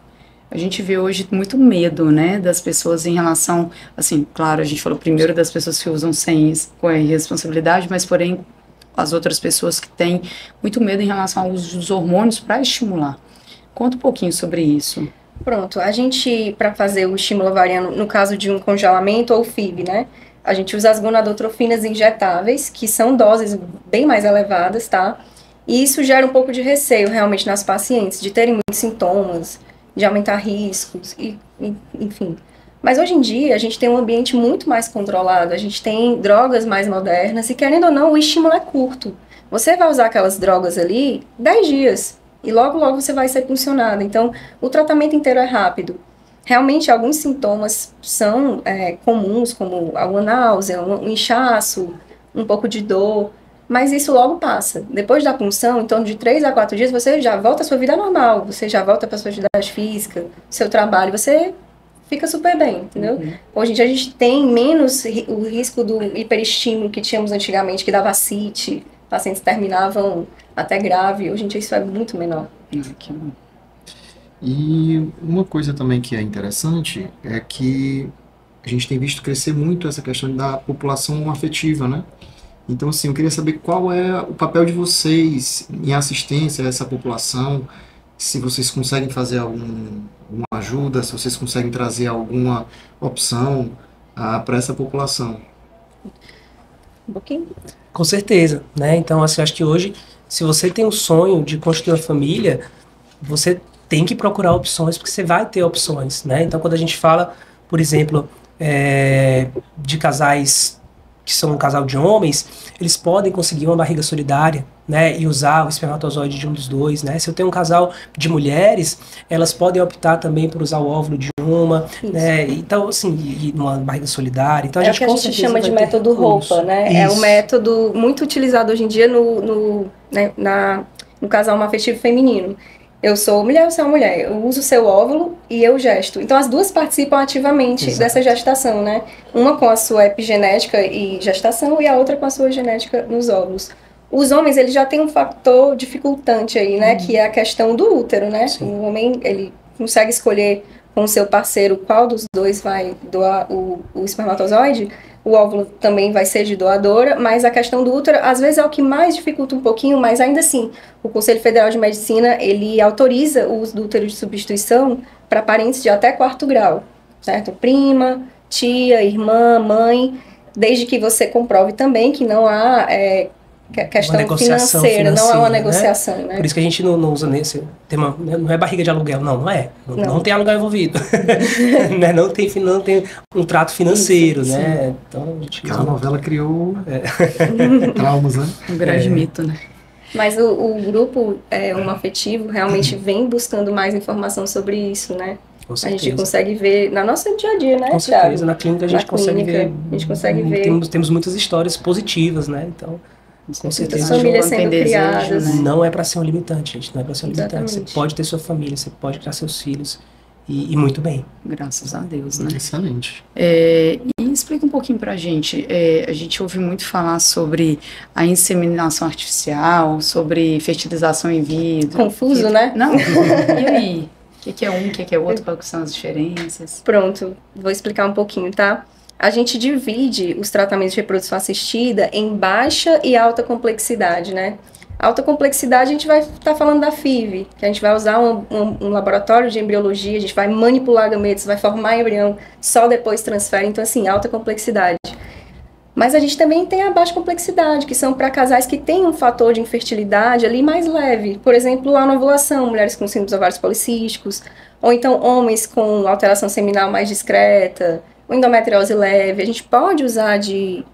a gente vê hoje muito medo, né, das pessoas em relação, assim, claro, a gente falou primeiro das pessoas que usam sem com irresponsabilidade, mas porém as outras pessoas que têm muito medo em relação ao uso dos hormônios para estimular. Conta um pouquinho sobre isso. Pronto, a gente, para fazer o estímulo ovariano, no caso de um congelamento ou FIV, né, a gente usa as gonadotrofinas injetáveis, que são doses bem mais elevadas, tá? E isso gera um pouco de receio realmente nas pacientes, de terem muitos sintomas, de aumentar riscos, enfim. Mas hoje em dia a gente tem um ambiente muito mais controlado, a gente tem drogas mais modernas e, querendo ou não, o estímulo é curto. Você vai usar aquelas drogas ali 10 dias e logo você vai ser funcionada. Então, o tratamento inteiro é rápido. Realmente, alguns sintomas são comuns, como alguma náusea, um inchaço, um pouco de dor, mas isso logo passa. Depois da punção, em torno de 3 a 4 dias, você já volta à sua vida normal, você já volta para a sua atividade física, seu trabalho, você fica super bem, entendeu? Uhum. Hoje em dia a gente tem menos o risco do hiperestímulo que tínhamos antigamente, que dava ascite, pacientes terminavam até grave, hoje em dia isso é muito menor. Que bom. E uma coisa também que é interessante é que a gente tem visto crescer muito essa questão da população afetiva, né? Então, assim, eu queria saber qual é o papel de vocês em assistência a essa população, se vocês conseguem fazer alguma ajuda, se vocês conseguem trazer alguma opção para essa população. Um pouquinho? Com certeza, né? Então, assim, acho que hoje, se você tem o sonho de construir uma família, você tem que procurar opções, porque você vai ter opções, né? Então, quando a gente fala, por exemplo, de casais que são um casal de homens, eles podem conseguir uma barriga solidária, né? E usar o espermatozoide de um dos dois, né? Se eu tenho um casal de mulheres, elas podem optar também por usar o óvulo de uma, né? Então, assim, e uma barriga solidária. Então, o que a gente chama de método roupa, né? Isso. É um método muito utilizado hoje em dia no casal homoafetivo feminino. Eu sou mulher, você é uma mulher. Eu uso o seu óvulo e eu gesto. Então, as duas participam ativamente Exato. dessa gestação, né? Uma com a sua epigenética e gestação e a outra com a sua genética nos óvulos. Os homens, eles já têm um fator dificultante aí, né? Que é a questão do útero, né? Sim. O homem, ele consegue escolher com o seu parceiro qual dos dois vai doar o espermatozoide. O óvulo também vai ser de doadora, mas a questão do útero, às vezes, é o que mais dificulta um pouquinho, mas ainda assim, o Conselho Federal de Medicina, ele autoriza o uso do útero de substituição para parentes de até 4º grau, certo? Prima, tia, irmã, mãe, desde que você comprove também que não há questão financeira, não há uma negociação, né? Por isso que a gente não usa nesse tema, não é barriga de aluguel, não é. Não tem aluguel envolvido. Né? Não tem um trato financeiro, Isso, né? Então, a gente Aquela novela criou traumas, né? Um grande mito, né? Mas o grupo homoafetivo realmente vem buscando mais informação sobre isso, né? Com A certeza. gente consegue ver na nossa dia a dia, né, Com certeza, Thiago? na clínica a gente consegue ver. A gente consegue ver Temos muitas histórias positivas, né? Então, com certeza. muitas famílias João tem sendo desejo, criadas. né? Não é para ser um limitante, gente. Não é para ser um limitante. Exatamente. Você pode ter sua família, você pode criar seus filhos. E muito bem. Graças a Deus, né? Excelente. E explica um pouquinho pra gente. A gente ouve muito falar sobre a inseminação artificial, sobre fertilização in vitro. Confuso, né? Não? E aí? O que é um, o que é outro? Quais são as diferenças? Pronto, vou explicar um pouquinho, tá? A gente divide os tratamentos de reprodução assistida em baixa e alta complexidade, né? Alta complexidade, a gente vai estar falando da FIV, que a gente vai usar um laboratório de embriologia, a gente vai manipular gametas, vai formar embrião, só depois transfere. Então, assim, alta complexidade. Mas a gente também tem a baixa complexidade, que são para casais que têm um fator de infertilidade ali mais leve. Por exemplo, a anovulação, mulheres com síndrome dos ovários policísticos, ou então homens com alteração seminal mais discreta, ou endometriose leve. A gente pode usar de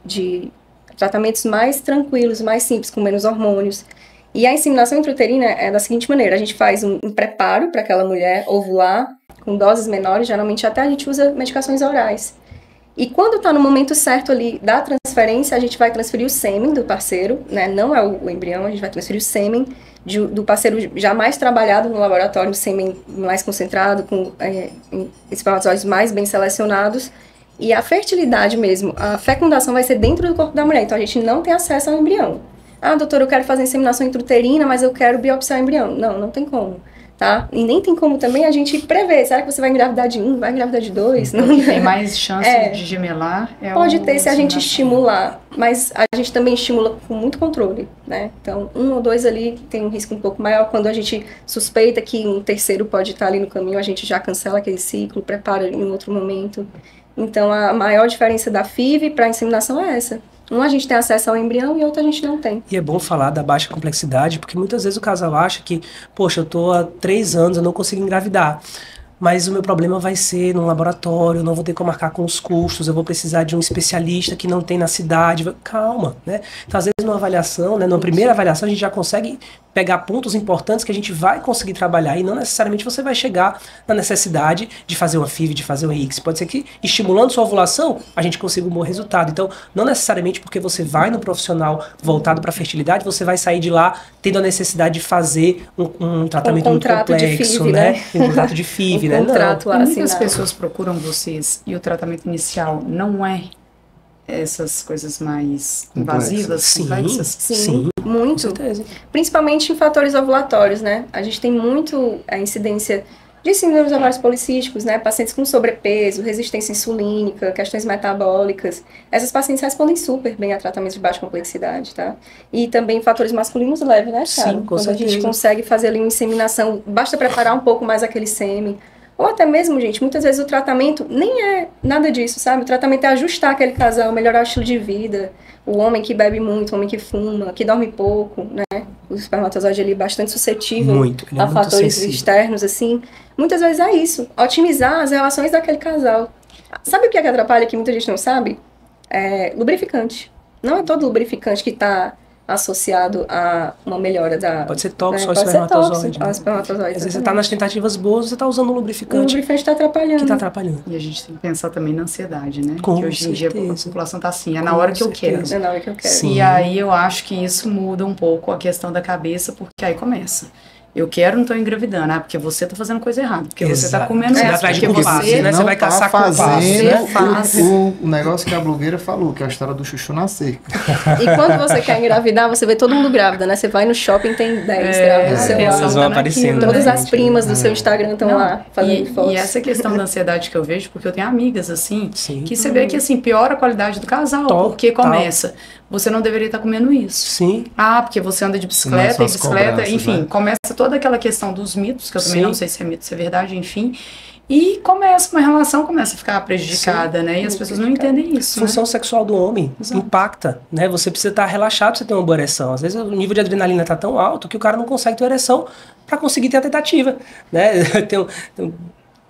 tratamentos mais tranquilos, mais simples, com menos hormônios. E a inseminação intrauterina é da seguinte maneira: a gente faz um preparo para aquela mulher ovular com doses menores, geralmente até a gente usa medicações orais. E quando está no momento certo ali da transferência, a gente vai transferir o sêmen do parceiro, né? Não é o embrião, a gente vai transferir o sêmen do parceiro já mais trabalhado no laboratório, o sêmen mais concentrado, com espermatozoides mais bem selecionados. E a fertilidade mesmo, a fecundação vai ser dentro do corpo da mulher, então a gente não tem acesso ao embrião. Ah, doutor, eu quero fazer inseminação intrauterina, mas eu quero biopsiar o embrião. Não, não tem como. Tá? E nem tem como também a gente prever. Será que você vai engravidar de um, vai engravidar de dois? Não tem mais chance de gemelar. Pode ter se a gente estimular, mas a gente também estimula com muito controle, né? Então, 1 ou 2 ali tem um risco um pouco maior. Quando a gente suspeita que um terceiro pode estar ali no caminho, a gente já cancela aquele ciclo, prepara em outro momento. Então, a maior diferença da FIV para a inseminação é essa. Um a gente tem acesso ao embrião e outro a gente não tem. E é bom falar da baixa complexidade, porque muitas vezes o casal acha que, poxa, eu tô há 3 anos, eu não consigo engravidar. Mas o meu problema vai ser no laboratório, eu não vou ter como marcar com os custos, eu vou precisar de um especialista que não tem na cidade. Calma, né? Então, às vezes, numa avaliação, né, numa primeira avaliação, a gente já consegue pegar pontos importantes que a gente vai conseguir trabalhar e não necessariamente você vai chegar na necessidade de fazer uma FIV, de fazer um RX. Pode ser que, estimulando sua ovulação, a gente consiga um bom resultado. Então, não necessariamente porque você vai no profissional voltado para a fertilidade, você vai sair de lá tendo a necessidade de fazer um tratamento muito complexo, FIV, né? Um contrato de FIV, né? Contrato não. Muitas pessoas procuram vocês e o tratamento inicial não é essas coisas mais invasivas, complexas? Sim, muito. Principalmente em fatores ovulatórios, né? A gente tem muito a incidência de síndromes ovários policísticos, né? Pacientes com sobrepeso, resistência insulínica, questões metabólicas. Essas pacientes respondem super bem a tratamentos de baixa complexidade, tá? E também fatores masculinos leves, né, Thiago? Sim, com Quando certeza. a gente consegue fazer ali uma inseminação, basta preparar um pouco mais aquele sêmen. Ou até mesmo, gente, muitas vezes o tratamento nem é nada disso, sabe? O tratamento é ajustar aquele casal, melhorar o estilo de vida. O homem que bebe muito, o homem que fuma, que dorme pouco, né? O espermatozoide ali é bastante suscetível a fatores externos, assim. Muitas vezes é isso, otimizar as relações daquele casal. Sabe o que é que atrapalha, que muita gente não sabe? Lubrificante. Não é todo lubrificante que está associado a uma melhora da... Pode ser tóxico ao espermatozoide. Às vezes você está nas tentativas boas, você está usando um lubrificante. O lubrificante está atrapalhando. Que está atrapalhando. E a gente tem que pensar também na ansiedade, né? Com que hoje em dia a população está assim, é na hora que eu quero. É na hora que eu quero. Sim. E aí eu acho que isso muda um pouco a questão da cabeça, porque aí começa. Eu quero, não estou engravidando, porque você está fazendo coisa errada, porque você está comendo isso, porque você, né? Você vai caçar com o negócio que a blogueira falou, que é a história do chuchu nascer. E quando você quer engravidar, você vê todo mundo grávida, né? Você vai no shopping, tem 10 grávidas do seu lado. Elas vão aparecendo. Todas as primas do seu Instagram estão lá fazendo fotos. E essa questão da ansiedade que eu vejo, porque eu tenho amigas assim, que você vê que assim, piora a qualidade do casal, porque começa. Você não deveria estar comendo isso. Sim. Porque você anda de bicicleta, enfim, né? Começa toda aquela questão dos mitos, que eu também não sei se é mito, se é verdade, enfim. E começa, uma relação começa a ficar prejudicada, né? E as pessoas não entendem isso. A função sexual do homem impacta, né? Você precisa estar relaxado para você ter uma boa ereção. Às vezes o nível de adrenalina está tão alto que o cara não consegue ter ereção para conseguir ter a tentativa, né? Tem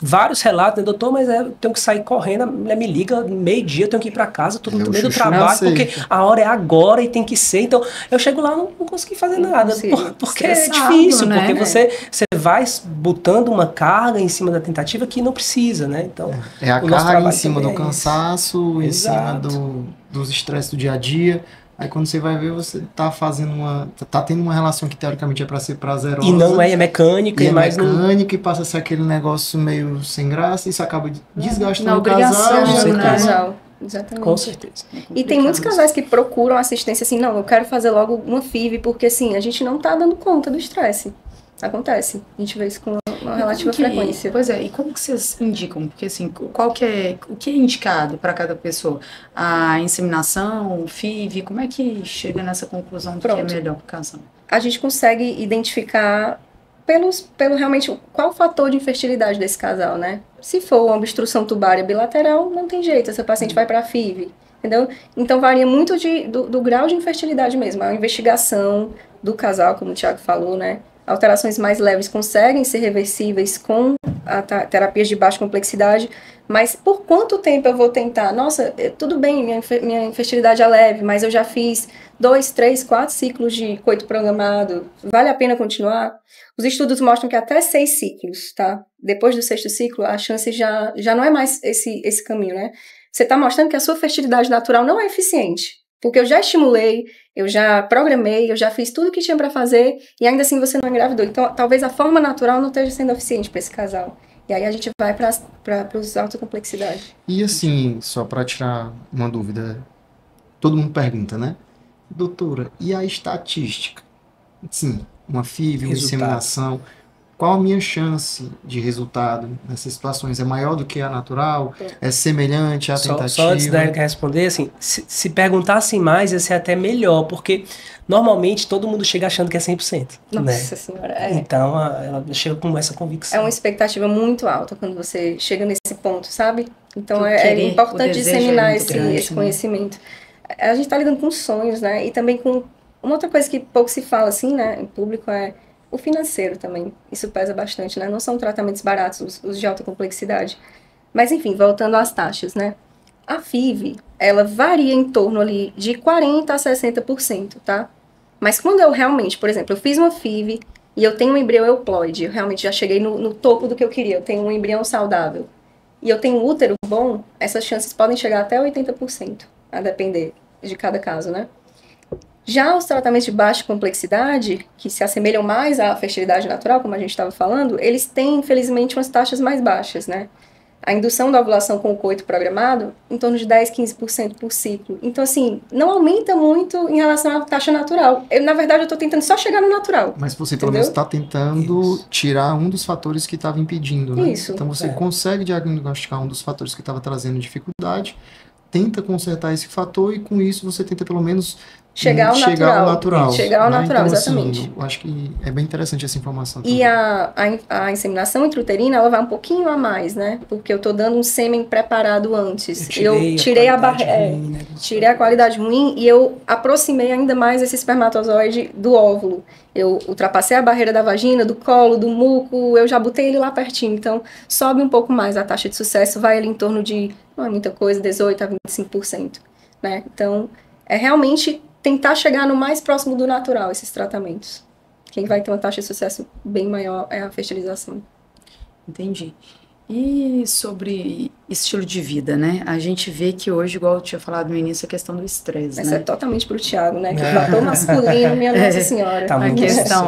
vários relatos, né, doutor, mas eu tenho que sair correndo, a mulher me liga, meio-dia, eu tenho que ir para casa, tô no meio do trabalho, porque a hora é agora e tem que ser, então eu chego lá e não consegui fazer nada, porque é difícil, né? Porque você vai botando uma carga em cima da tentativa que não precisa, né? Então, é a carga em cima do cansaço, em cima dos estresses do dia a dia. Aí quando você vai ver, você tá tendo uma relação que teoricamente é para ser prazerosa. E não é mecânica. E e passa a ser aquele negócio meio sem graça, e isso acaba desgastando o casal. Exatamente. Com certeza. E tem muitos casais que procuram assistência assim, não, eu quero fazer logo uma FIV, porque assim, a gente não tá dando conta do estresse. Acontece. A gente vê isso com uma relativa frequência. Pois é, e como que vocês indicam? Porque assim, o que é indicado para cada pessoa? A inseminação, o FIV, como é que chega nessa conclusão do que é melhor para o casal? A gente consegue identificar pelo realmente qual o fator de infertilidade desse casal, né? Se for uma obstrução tubária bilateral, não tem jeito, essa paciente vai para a FIV, entendeu? Então varia muito do grau de infertilidade mesmo, a investigação do casal, como o Thiago falou, né? alterações mais leves conseguem ser reversíveis com terapias de baixa complexidade, mas por quanto tempo eu vou tentar? Nossa, tudo bem, minha infertilidade é leve, mas eu já fiz 2, 3, 4 ciclos de coito programado, vale a pena continuar? Os estudos mostram que até 6 ciclos, tá? Depois do 6º ciclo, a chance já não é mais esse caminho, né? Você está mostrando que a sua fertilidade natural não é eficiente, porque eu já estimulei, eu já programei, eu já fiz tudo o que tinha para fazer e ainda assim você não engravidou. Então, talvez a forma natural não esteja sendo eficiente para esse casal. E aí a gente vai para os alta complexidade. E assim, só para tirar uma dúvida, todo mundo pergunta, né? Doutora, e a estatística? Sim, uma FIV, uma inseminação, qual a minha chance de resultado nessas situações? É maior do que a natural? É semelhante à tentativa? Só antes da Erika responder, assim, se perguntassem mais, ia ser até melhor, porque normalmente todo mundo chega achando que é 100%. Nossa né? Senhora, Então, ela chega com essa convicção. É uma expectativa muito alta quando você chega nesse ponto, sabe? Então, é importante disseminar esse conhecimento. A gente está lidando com sonhos, né? E também com uma outra coisa que pouco se fala, assim, né, em público, é o financeiro também. Isso pesa bastante, né? Não são tratamentos baratos, os de alta complexidade. Mas, enfim, voltando às taxas, né? A FIV, ela varia em torno ali de 40% a 60%, tá? Mas quando eu realmente, por exemplo, eu fiz uma FIV e eu tenho um embrião euploide, eu realmente já cheguei no topo do que eu queria, eu tenho um embrião saudável, e eu tenho um útero bom, essas chances podem chegar até 80%, a depender de cada caso, né? Já os tratamentos de baixa complexidade, que se assemelham mais à fertilidade natural, como a gente estava falando, eles têm, infelizmente, umas taxas mais baixas, né? A indução da ovulação com o coito programado, em torno de 10, 15% por ciclo. Então, assim, não aumenta muito em relação à taxa natural. Na verdade, eu estou tentando só chegar no natural. Mas você, pelo menos, está tentando tirar um dos fatores que estava impedindo, né? Isso. Então, você consegue diagnosticar um dos fatores que estava trazendo dificuldade, tenta consertar esse fator e, com isso, você tenta, pelo menos, chegar ao natural. Chegar ao natural, então, exatamente. Assim, eu acho que é bem interessante essa informação. E a inseminação intrauterina, ela vai um pouquinho a mais, né? Porque eu tô dando um sêmen preparado antes. Eu tirei tirei a qualidade ruim e eu aproximei ainda mais esse espermatozoide do óvulo. Eu ultrapassei a barreira da vagina, do colo, do muco, eu já botei ele lá pertinho. Então, sobe um pouco mais a taxa de sucesso, vai ali em torno de, não é muita coisa, 18% a 25%, né? Então, é realmente tentar chegar no mais próximo do natural, esses tratamentos. Quem vai ter uma taxa de sucesso bem maior é a fertilização. Entendi. E sobre estilo de vida, né? A gente vê que hoje, igual eu tinha falado no início, a questão do estresse, Essa né? é totalmente pro Thiago, né? Que o fator masculino, minha Nossa Senhora. Tá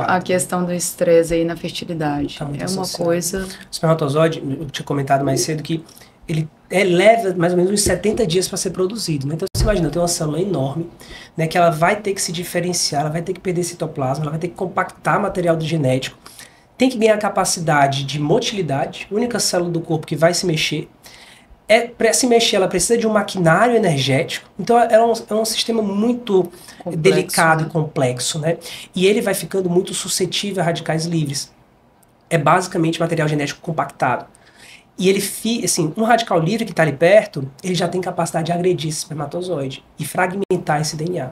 a questão do estresse aí na fertilidade. É uma coisa... O espermatozoide, eu tinha comentado mais cedo que ele leva mais ou menos uns 70 dias para ser produzido, né? Então você imagina, tem uma célula enorme, né, que ela vai ter que se diferenciar, ela vai ter que perder citoplasma, ela vai ter que compactar material genético, tem que ganhar capacidade de motilidade, única célula do corpo que vai se mexer. Para se mexer, ela precisa de um maquinário energético, então é um sistema muito complexo, delicado, né? E complexo, né? E ele vai ficando muito suscetível a radicais livres. É basicamente material genético compactado. E ele, assim, um radical livre que está ali perto, ele já tem capacidade de agredir esse espermatozoide e fragmentar esse DNA.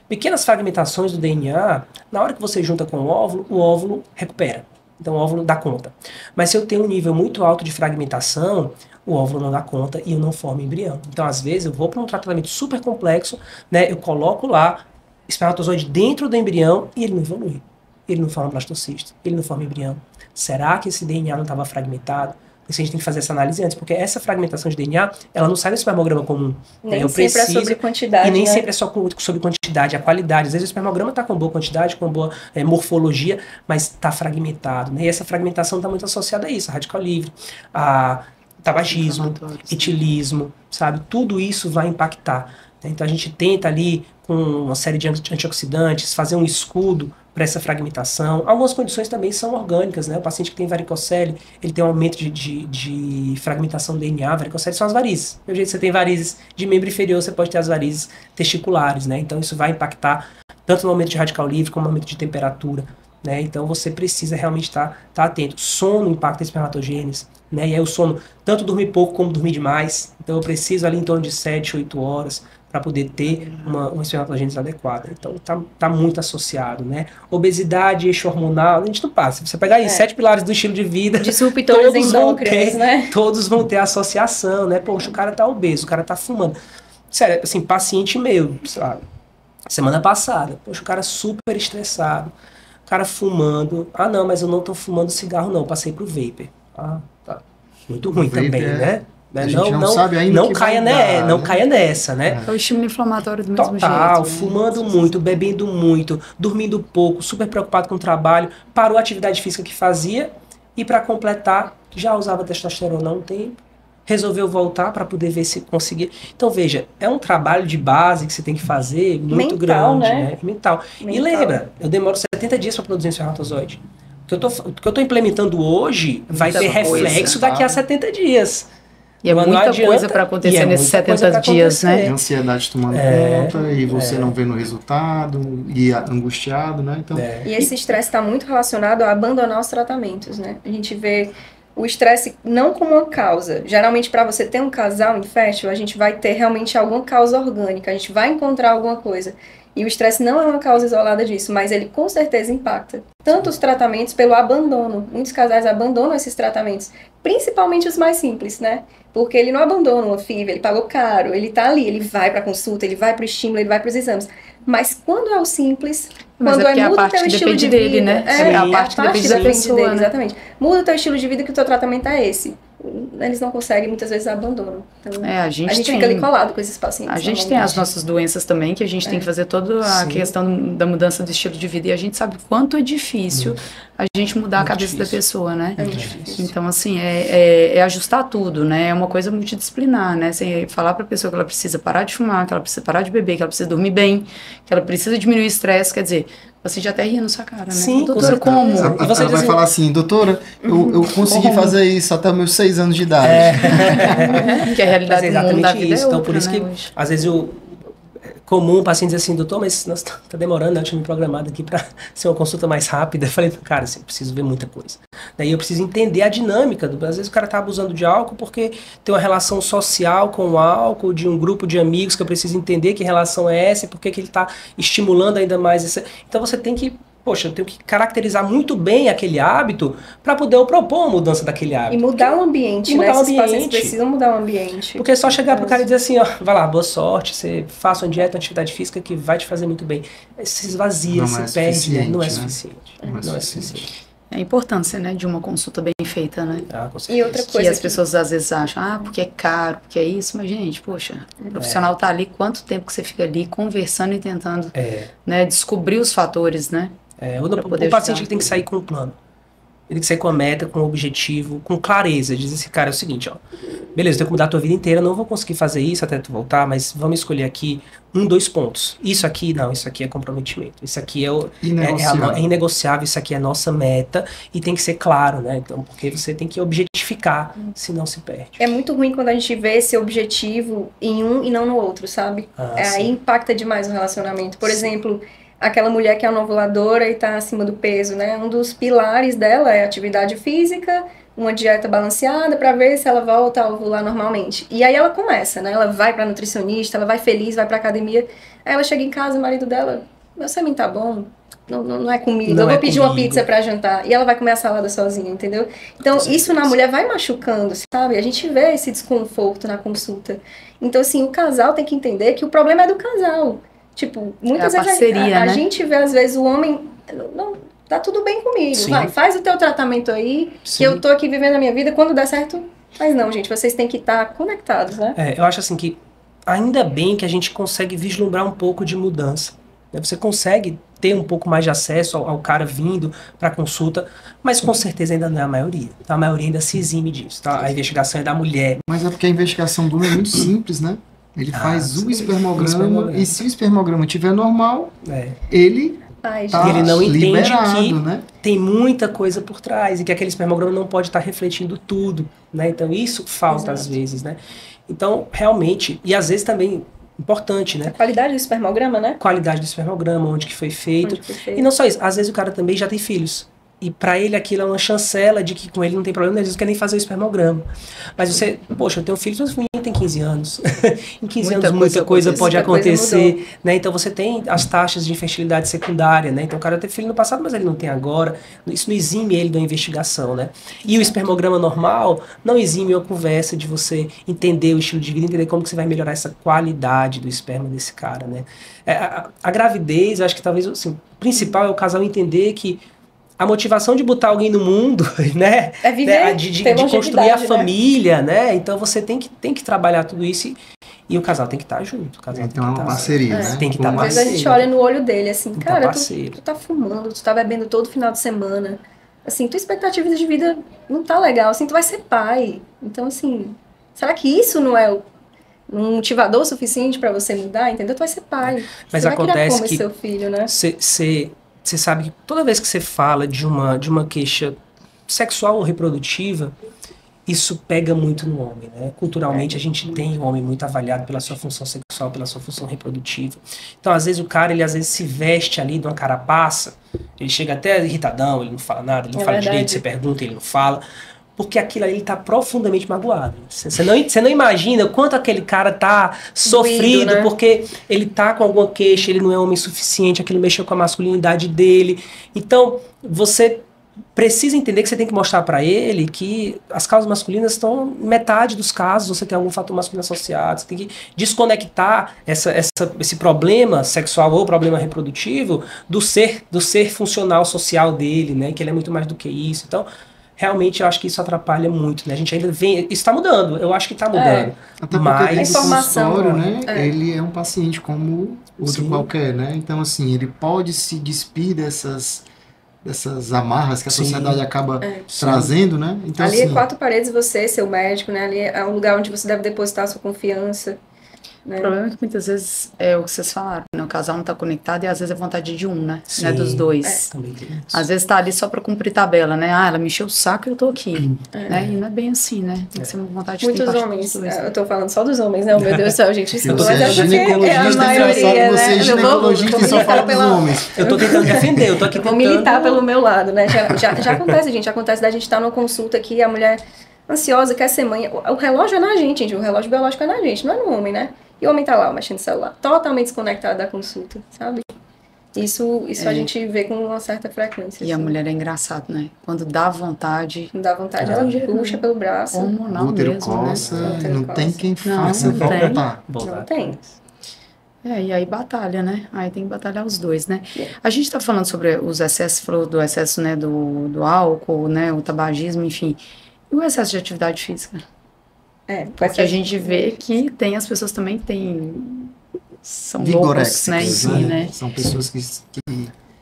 Pequenas fragmentações do DNA, na hora que você junta com o óvulo recupera. Então o óvulo dá conta. Mas se eu tenho um nível muito alto de fragmentação, o óvulo não dá conta e eu não formo embrião. Então, às vezes, eu vou para um tratamento super complexo, né? Eu coloco lá espermatozoide dentro do embrião e ele não evolui. Ele não forma blastocisto, ele não forma embrião. Será que esse DNA não estava fragmentado? Por isso a gente tem que fazer essa análise antes, porque essa fragmentação de DNA, ela não sai no espermograma comum. Nem sempre é sobre quantidade, e nem né? sempre é só sobre quantidade, a qualidade. Às vezes o espermograma está com boa quantidade, com boa morfologia, mas está fragmentado, né? E essa fragmentação está muito associada a isso, a radical livre, a tabagismo, etilismo, sabe? Tudo isso vai impactar. Né? Então a gente tenta ali, com uma série de antioxidantes, fazer um escudo para essa fragmentação. Algumas condições também são orgânicas, né? O paciente que tem varicocele, ele tem um aumento de fragmentação do DNA. Varicocele são as varizes. Do jeito que você tem varizes de membro inferior, você pode ter as varizes testiculares, né? Então isso vai impactar tanto no aumento de radical livre como no aumento de temperatura, né? Então você precisa realmente estar atento. Sono impacta a espermatogênese, né? E aí o sono, tanto dormir pouco como dormir demais. Então eu preciso ali em torno de 7, 8 horas para poder ter uma espermatogênese adequada. Então tá muito associado, né? Obesidade, eixo hormonal, a gente não passa. Se você pegar aí 7 pilares do estilo de vida, disruptores endócrinos, né? Todos vão ter associação, né? Poxa, o cara tá obeso, o cara tá fumando. Sério, assim, paciente meu, sabe? Semana passada, poxa, o cara super estressado, o cara fumando. Ah, não, mas eu não tô fumando cigarro, não, passei pro vapor. Ah, tá. Muito ruim também, né? A gente não sabe ainda não caia, não caia nessa, né? É o estímulo inflamatório do mesmo jeito. Total, fumando muito, bebendo muito, dormindo pouco, super preocupado com o trabalho, parou a atividade física que fazia e para completar, já usava testosterona há um tempo, resolveu voltar para poder ver se conseguia. Então, veja, é um trabalho de base que você tem que fazer muito mental, grande, né? Mental. E lembra, eu demoro 70 dias para produzir um espermatozoide. O que eu tô implementando hoje vai ter reflexo daqui a 70 dias. E é muita coisa para acontecer nesses 70 dias, né? E ansiedade tomando conta, e você não vendo o resultado, e angustiado, né? Então, E esse estresse está muito relacionado a abandonar os tratamentos, né? A gente vê o estresse não como uma causa. Geralmente, para você ter um casal infértil, a gente vai ter realmente alguma causa orgânica, a gente vai encontrar alguma coisa. E o estresse não é uma causa isolada disso, mas ele com certeza impacta. Tanto os tratamentos pelo abandono. Muitos casais abandonam esses tratamentos, principalmente os mais simples, né? Porque ele não abandona uma FIV, ele pagou caro, ele tá ali, ele vai para consulta, ele vai para o estímulo, ele vai para os exames. Mas quando é o simples, mas quando é muda o teu estilo de vida, dele, né? a parte depende da pessoa, dele, exatamente. Muda o teu estilo de vida que o teu tratamento é esse. Eles não conseguem, muitas vezes abandonam. Então, a gente fica ali colado com esses pacientes. A gente tem as nossas doenças também, que a gente tem que fazer toda a questão da mudança do estilo de vida. E a gente sabe o quanto é difícil a gente mudar a cabeça da pessoa, né? É muito difícil. Então, assim, é ajustar tudo, né? É uma coisa multidisciplinar, né? Você falar pra pessoa que ela precisa parar de fumar, que ela precisa parar de beber, que ela precisa dormir bem, que ela precisa diminuir o estresse, quer dizer, você já até ria na sua cara, né? Sim, doutora, como? E você vai falar assim, doutora, eu consegui fazer isso até meus 6 anos de idade. Que a realidade do mundo da vida isso. é outra, Então, por isso né, que, hoje. às vezes, comum o paciente dizer assim, doutor, mas nós tá demorando, né? Eu tinha me programado aqui para ser uma consulta mais rápida. Eu falei, cara, assim, eu preciso ver muita coisa. Daí eu preciso entender a dinâmica. Às vezes o cara tá abusando de álcool porque tem uma relação social com o álcool, de um grupo de amigos que eu preciso entender que relação é essa e por que ele tá estimulando ainda mais essa. Então você tem que, poxa, eu tenho que caracterizar muito bem aquele hábito para poder eu propor uma mudança daquele hábito. E mudar o ambiente, né? Esses pacientes precisam mudar o ambiente. Porque é só chegar pro cara e dizer assim, ó, vai lá, boa sorte, você faça uma dieta, uma atividade física que vai te fazer muito bem. Se esvazia, se perde, né? Não é suficiente. Não é suficiente. É a importância, né, de uma consulta bem feita, né? Com certeza. E outra coisa que as pessoas às vezes acham, porque é caro, porque é isso, mas gente, poxa, o profissional tá ali, quanto tempo que você fica ali conversando e tentando né, descobrir os fatores, né? O paciente ele tem que sair com um plano. Ele tem que sair com a meta, com um objetivo, com clareza. Diz esse cara, é o seguinte, ó. Beleza, eu tenho que mudar a tua vida inteira, não vou conseguir fazer isso até tu voltar, mas vamos escolher aqui 2 pontos. Isso aqui, não, isso aqui é comprometimento. Isso aqui é inegociável, isso aqui é a nossa meta e tem que ser claro, né? Então, porque você tem que objetificar, senão se perde. É muito ruim quando a gente vê esse objetivo em um e não no outro, sabe? Aí impacta demais o relacionamento. Por exemplo, aquela mulher que é ovuladora e está acima do peso, né? Um dos pilares dela é atividade física, uma dieta balanceada para ver se ela volta a ovular normalmente. E aí ela começa, né? Ela vai para nutricionista, ela vai feliz, vai para academia. Aí ela chega em casa, o marido dela, meu sêmen tá bom, não é comigo, eu vou pedir uma pizza para jantar. E ela vai comer a salada sozinha, entendeu? Então isso na mulher vai machucando, sabe? A gente vê esse desconforto na consulta. Então assim, o casal tem que entender que o problema é do casal. Tipo, muitas vezes parceria, a gente vê, às vezes, o homem, não, tá tudo bem comigo, vai, faz o teu tratamento aí, que eu tô aqui vivendo a minha vida, quando der certo, mas não, gente, vocês têm que estar conectados, né? Eu acho assim que, ainda bem que a gente consegue vislumbrar um pouco de mudança, né? Você consegue ter um pouco mais de acesso ao cara vindo para consulta, mas com certeza ainda não é a maioria, tá? A maioria ainda se exime disso, tá? A investigação é da mulher. Mas é porque a investigação do homem é muito simples, né? Ele faz o espermograma e se o espermograma estiver normal, ele tá ele não entende liberado, que né? tem muita coisa por trás e que aquele espermograma não pode estar refletindo tudo, né? Então isso falta às vezes, né? Então realmente, e às vezes também importante, né? A qualidade do espermograma, né? Qualidade do espermograma, onde que foi feito. E não só isso, às vezes o cara também já tem filhos. E para ele aquilo é uma chancela de que com ele não tem problema, às vezes não quer nem fazer o espermograma. Mas você, poxa, eu tenho filho, mas o menino tem 15 anos. Em 15 anos muita coisa pode acontecer, né? Então você tem as taxas de infertilidade secundária, né? Então o cara teve filho no passado, mas ele não tem agora. Isso não exime ele da investigação, né? E o espermograma normal não exime a conversa de você entender o estilo de vida, entender como que você vai melhorar essa qualidade do esperma desse cara, né? A gravidez, eu acho que talvez assim, o principal é o casal entender que a motivação de botar alguém no mundo, né? É viver, de construir a família, né? Então você tem que trabalhar tudo isso e o casal tem que estar junto. O casal então tem é que uma parceria, né? Tem que estar Às parceiro. vezes a gente olha no olho dele assim, cara, tu tá fumando, tu tá bebendo todo final de semana. Assim, tua expectativa de vida não tá legal, assim, tu vai ser pai. Então, assim, será que isso não é um motivador suficiente pra você mudar, entendeu? Tu vai ser pai. Mas você acontece vai criar como que seu filho, né? Você sabe que toda vez que você fala de uma queixa sexual ou reprodutiva, isso pega muito no homem, né? Culturalmente a gente tem o homem muito avaliado pela sua função sexual, pela sua função reprodutiva. Então às vezes o cara, ele às vezes se veste ali de uma carapaça, ele chega até irritadão, ele não fala nada, ele não fala direito, você pergunta, ele não fala, porque aquilo ali ele tá profundamente magoado. Você não imagina o quanto aquele cara tá sofrido, né? Porque ele tá com alguma queixa, ele não é homem suficiente, aquilo mexeu com a masculinidade dele. Então, você precisa entender que você tem que mostrar para ele que as causas masculinas estão em metade dos casos, você tem algum fator masculino associado, você tem que desconectar esse problema sexual ou problema reprodutivo do ser funcional social dele, né? Que ele é muito mais do que isso. Então, realmente eu acho que isso atrapalha muito, né? A gente ainda vem... Isso está mudando, eu acho que está mudando. Até porque a informação, né? Ele é um paciente como outro qualquer, né? Então, assim, ele pode se despir dessas amarras que a sociedade acaba trazendo, né? Então, ali assim, é 4 paredes você, seu médico, né? Ali é um lugar onde você deve depositar a sua confiança. Né? O problema é que muitas vezes é o que vocês falaram, né? O casal não está conectado e às vezes é vontade de um, né? Não é dos dois. Às vezes tá ali só para cumprir tabela, né? Ah, ela me encheu o saco e eu tô aqui. Né? E não é bem assim, né? Tem que ser uma vontade de muitos homens, eu tô falando só dos homens, né? Oh, meu Deus do céu, gente, desculpa, mas é a maioria, né? Você é ginecologista e só fala dos homens. Eu tô tentando defender, eu tô aqui tentando... Vou militar pelo meu lado, né? Já acontece, gente, acontece da gente estar numa consulta aqui, a mulher ansiosa, quer ser mãe, o relógio é na gente, o relógio biológico é na gente, não é no homem, né? E o homem tá lá, mexendo no celular, totalmente desconectado da consulta, sabe? Isso a gente vê com uma certa frequência. E a mulher é engraçado, né? Quando dá vontade... Não dá vontade, ela puxa pelo braço. Hormonal mesmo, coça, né? não tem quem faça voltar. Não tem. E aí batalha, né? Aí tem que batalhar os dois, né? A gente tá falando sobre os excessos, falou do excesso, né, do álcool, né, o tabagismo, enfim. E o excesso de atividade física? Porque a gente vê que tem as pessoas também que são loucos, né, enfim, né? São pessoas que...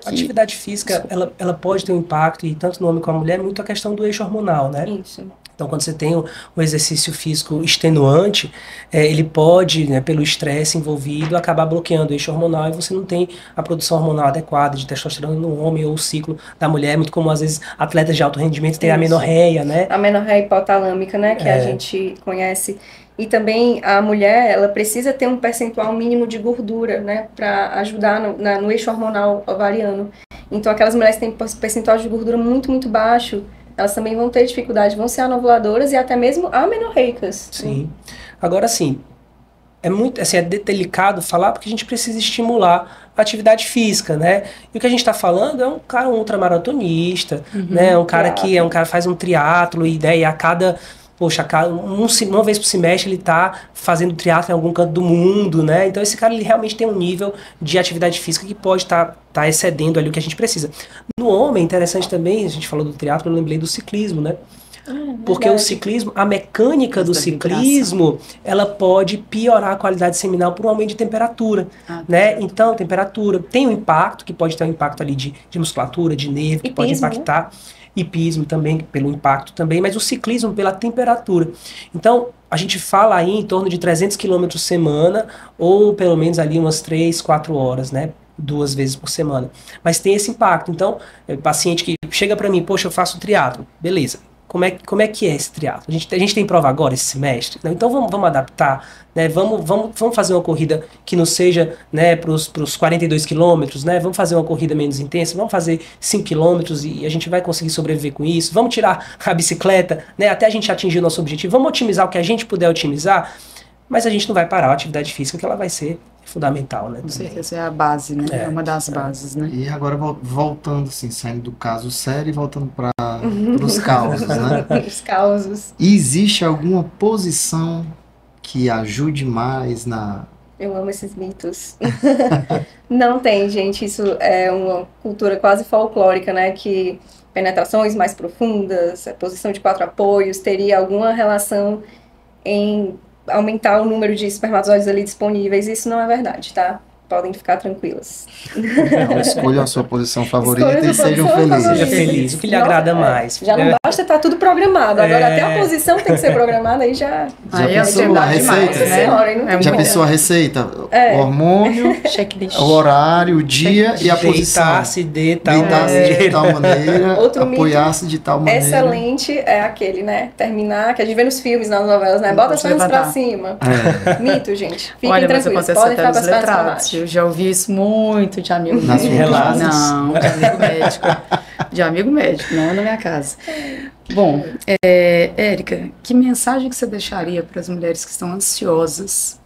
A atividade física, ela pode ter um impacto, e tanto no homem como na mulher, muito a questão do eixo hormonal, né? Isso. Então, quando você tem um exercício físico extenuante, ele pode, né, pelo estresse envolvido, acabar bloqueando o eixo hormonal e você não tem a produção hormonal adequada de testosterona no homem ou o ciclo da mulher. É muito comum, às vezes, atletas de alto rendimento terem a amenorreia, né? A amenorreia hipotalâmica, né, que a gente conhece. E também a mulher, ela precisa ter um percentual mínimo de gordura, né, para ajudar no eixo hormonal ovariano. Então, aquelas mulheres que têm percentual de gordura muito, muito baixo, elas também vão ter dificuldade, vão ser anovuladoras e até mesmo amenorreicas. Sim. Agora, assim, é muito, assim, é delicado falar porque a gente precisa estimular a atividade física, né? E o que a gente está falando é um cara ultramaratonista, né? Um cara que faz um triatlo e daí a cada... Poxa, uma vez por semestre ele está fazendo triatlo em algum canto do mundo, né? Então esse cara ele realmente tem um nível de atividade física que pode estar excedendo ali o que a gente precisa. No homem, interessante também, a gente falou do triatlo, eu lembrei do ciclismo, né? Porque o ciclismo, a mecânica do ciclismo, ela pode piorar a qualidade seminal por um aumento de temperatura, né? Então, temperatura tem um impacto, que pode ter um impacto ali de musculatura, de nervo, que pode impactar. Hipismo também, pelo impacto também, mas o ciclismo pela temperatura. Então, a gente fala aí em torno de 300 km semana, ou pelo menos ali umas 3, 4 horas, né? 2 vezes por semana. Mas tem esse impacto. Então, paciente que chega para mim, poxa, eu faço triatlo, beleza. como é que é esse triatlo? A gente tem prova agora esse semestre? Não, então vamos adaptar, né? Vamos fazer uma corrida que não seja, né, para os 42 quilômetros, né? Vamos fazer uma corrida menos intensa, vamos fazer 5 quilômetros e a gente vai conseguir sobreviver com isso. Vamos tirar a bicicleta, né, até a gente atingir o nosso objetivo. Vamos otimizar o que a gente puder otimizar, mas a gente não vai parar a atividade física, que ela vai ser fundamental, né? Com certeza, é a base, né? É uma das bases, né? E agora voltando, assim, saindo do caso sério e voltando para os causos, né? Os causos. Existe alguma posição que ajude mais na... Eu amo esses mitos. Não tem, gente. Isso é uma cultura quase folclórica, né? Que penetrações mais profundas, a posição de 4 apoios, teria alguma relação em aumentar o número de espermatozoides ali disponíveis. Isso não é verdade, tá? Podem ficar tranquilas. Então, escolham a sua posição favorita e sejam felizes. Seja feliz, o que lhe agrada mais. Já não basta estar tudo programado. Agora até a posição tem que ser programada, aí já... Já pensou a receita? Já pensou a receita? O hormônio, o horário, o dia e a posição. Deitar-se de tal maneira, apoiar-se de tal maneira. Excelente é aquele, né? Terminar, que a gente vê nos filmes, nas novelas, né? Bota as pernas pra cima. Mito, gente. Fiquem tranquilos, podem ficar com as pernas pra baixo. Eu já ouvi isso muito de amigo médico. Não, de amigo médico. De amigo médico, não na minha casa. Bom, Érica, que mensagem que você deixaria para as mulheres que estão ansiosas,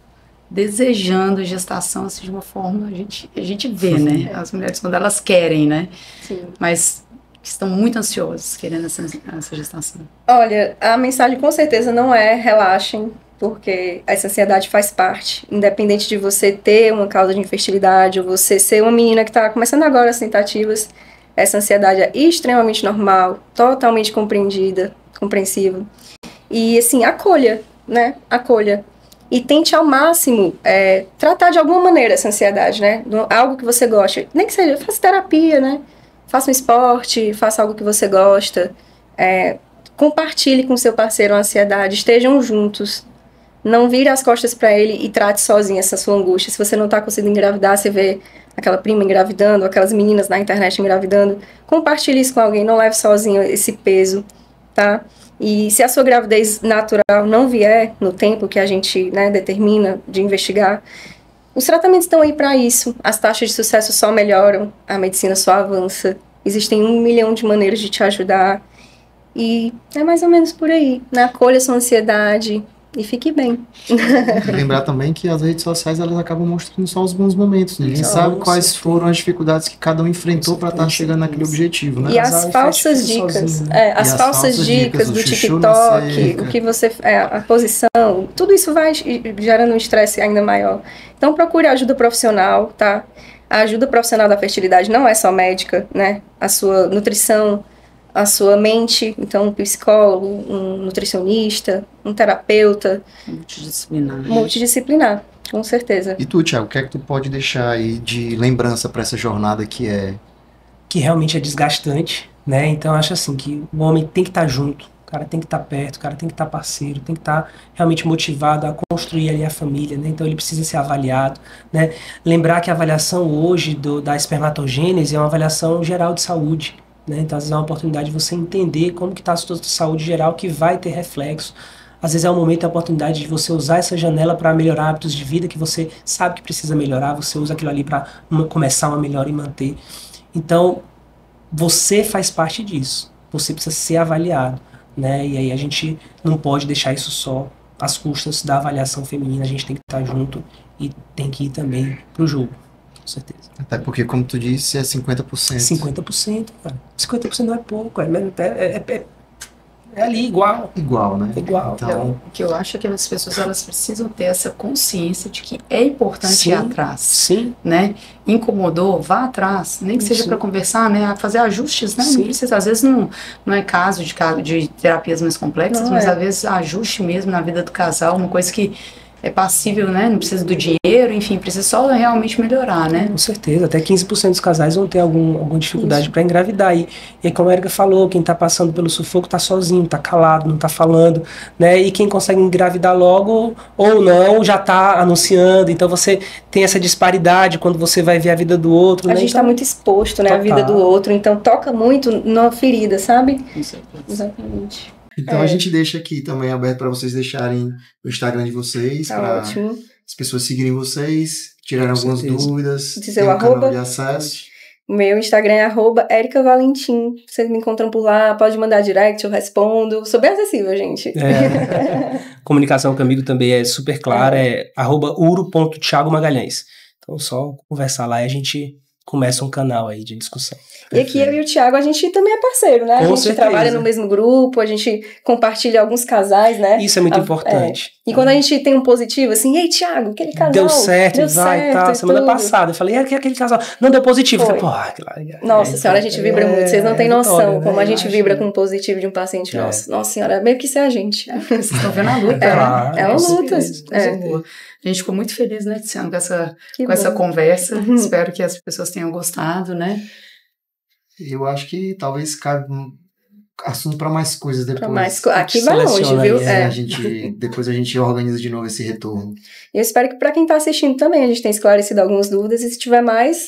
desejando gestação assim, de uma forma, a gente vê, né? As mulheres quando elas querem, né? Sim. Mas que estão muito ansiosas querendo essa gestação. Olha, a mensagem com certeza não é relaxem, porque essa ansiedade faz parte, independente de você ter uma causa de infertilidade ou você ser uma menina que está começando agora as tentativas, essa ansiedade é extremamente normal, totalmente compreendida, compreensiva. E assim, acolha, né? Acolha. E tente ao máximo tratar de alguma maneira essa ansiedade, né? Algo que você goste. Nem que seja, faça terapia, né? Faça um esporte, faça algo que você gosta. Compartilhe com seu parceiro a ansiedade, estejam juntos. Não vire as costas para ele e trate sozinha essa sua angústia. Se você não está conseguindo engravidar, você vê aquela prima engravidando, aquelas meninas na internet engravidando, compartilhe isso com alguém, não leve sozinho esse peso, tá? E se a sua gravidez natural não vier no tempo que a gente, né, determina de investigar, os tratamentos estão aí para isso. As taxas de sucesso só melhoram, a medicina só avança. Existem 1 milhão de maneiras de te ajudar. E é mais ou menos por aí, né? Acolha sua ansiedade e fique bem. Lembrar também que as redes sociais elas acabam mostrando só os bons momentos. Ninguém sabe quais foram as dificuldades que cada um enfrentou para estar chegando naquele objetivo, né? E as falsas dicas, as falsas dicas do TikTok, o que você, a posição, tudo isso vai gerando um estresse ainda maior. Então procure ajuda profissional, tá? A ajuda profissional da fertilidade não é só médica, né? A sua nutrição, a sua mente, então um psicólogo, um nutricionista, um terapeuta. Multidisciplinar, com certeza. E tu, Thiago, o que é que tu pode deixar aí de lembrança para essa jornada que é... Que realmente é desgastante, né? Então eu acho assim, que o homem tem que estar junto, o cara tem que estar perto, o cara tem que estar parceiro, tem que estar realmente motivado a construir ali a família, né? Então ele precisa ser avaliado, né? Lembrar que a avaliação hoje da espermatogênese é uma avaliação geral de saúde. Então, às vezes é uma oportunidade de você entender como que está a sua saúde geral, que vai ter reflexo. Às vezes é um momento, a oportunidade de você usar essa janela para melhorar hábitos de vida que você sabe que precisa melhorar, você usa aquilo ali para começar uma melhora e manter. Então, você faz parte disso. Você precisa ser avaliado, né? E aí a gente não pode deixar isso só às custas da avaliação feminina, a gente tem que estar junto e tem que ir também para o jogo. Com certeza. Até porque, como tu disse, é 50%. 50%, cara. 50% não é pouco, é ali igual. Igual, né? Igual. Então, o que eu acho é que as pessoas elas precisam ter essa consciência de que é importante ir atrás. Sim. Né? Incomodou, vá atrás. Nem que seja para conversar, né? Fazer ajustes, né? Não precisa, às vezes não é caso de terapias mais complexas, mas às vezes ajuste mesmo na vida do casal, uma coisa que é passível, né? Não precisa do dinheiro, enfim, precisa só realmente melhorar, né? Com certeza, até 15% dos casais vão ter alguma dificuldade para engravidar. E como a Érica falou, quem está passando pelo sufoco está sozinho, está calado, não está falando, né? E quem consegue engravidar logo ou não, já está anunciando. Então você tem essa disparidade quando você vai ver a vida do outro. A né? gente está muito exposto, né? A vida do outro, então toca muito na ferida, sabe? Com certeza. Exatamente. Então a gente deixa aqui também aberto para vocês deixarem o Instagram de vocês, Tá para ótimo. as pessoas seguirem vocês, tirarem Com algumas certeza. dúvidas, Dizer tem o um canal arroba. de acesso. O meu Instagram é @ericavalentim. Vocês me encontram por lá, pode mandar direct, eu respondo. Sou bem acessível, gente. Comunicação comigo também é super clara, é @uro.thiagomagalhães. Então, só conversar lá e a gente começa um canal aí de discussão. E aqui eu e o Thiago, a gente também é parceiro, né? A Com gente certeza. trabalha no mesmo grupo, a gente compartilha alguns casais, né? Isso é muito importante. E quando a gente tem um positivo, assim, ei, Thiago, aquele casal Deu certo, vai, certo tá. e Semana tudo. passada, eu falei, aquele casal. Não deu positivo. Foi. Eu falei, pô, aquilo lá. Nossa senhora, a gente vibra muito. Vocês não têm noção vitória, né? como a gente Imagina. vibra com o positivo de um paciente nosso. Nossa senhora, é meio que ser a gente. Vocês estão vendo a luta, Claro, né? É uma com luta. certeza. Coisa boa. A gente ficou muito feliz, né, Tiziano, Que com essa bom. conversa. Espero que as pessoas tenham gostado, né? Eu acho que talvez cabe um assunto para mais coisas depois. Pra mais aqui vai longe, seleciona viu? aí, Depois a gente organiza de novo esse retorno. Eu espero que pra quem tá assistindo também a gente tenha esclarecido algumas dúvidas e se tiver mais,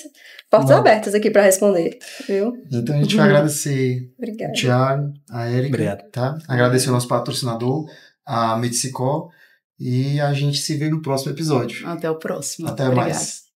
portas Manda. abertas aqui pra responder, viu? Então a gente vai agradecer o Obrigada. Thiago, a Érica, Obrigado. tá? Agradecer o nosso patrocinador, a Medicicó, e a gente se vê no próximo episódio. Até o próximo. Até Obrigada. mais.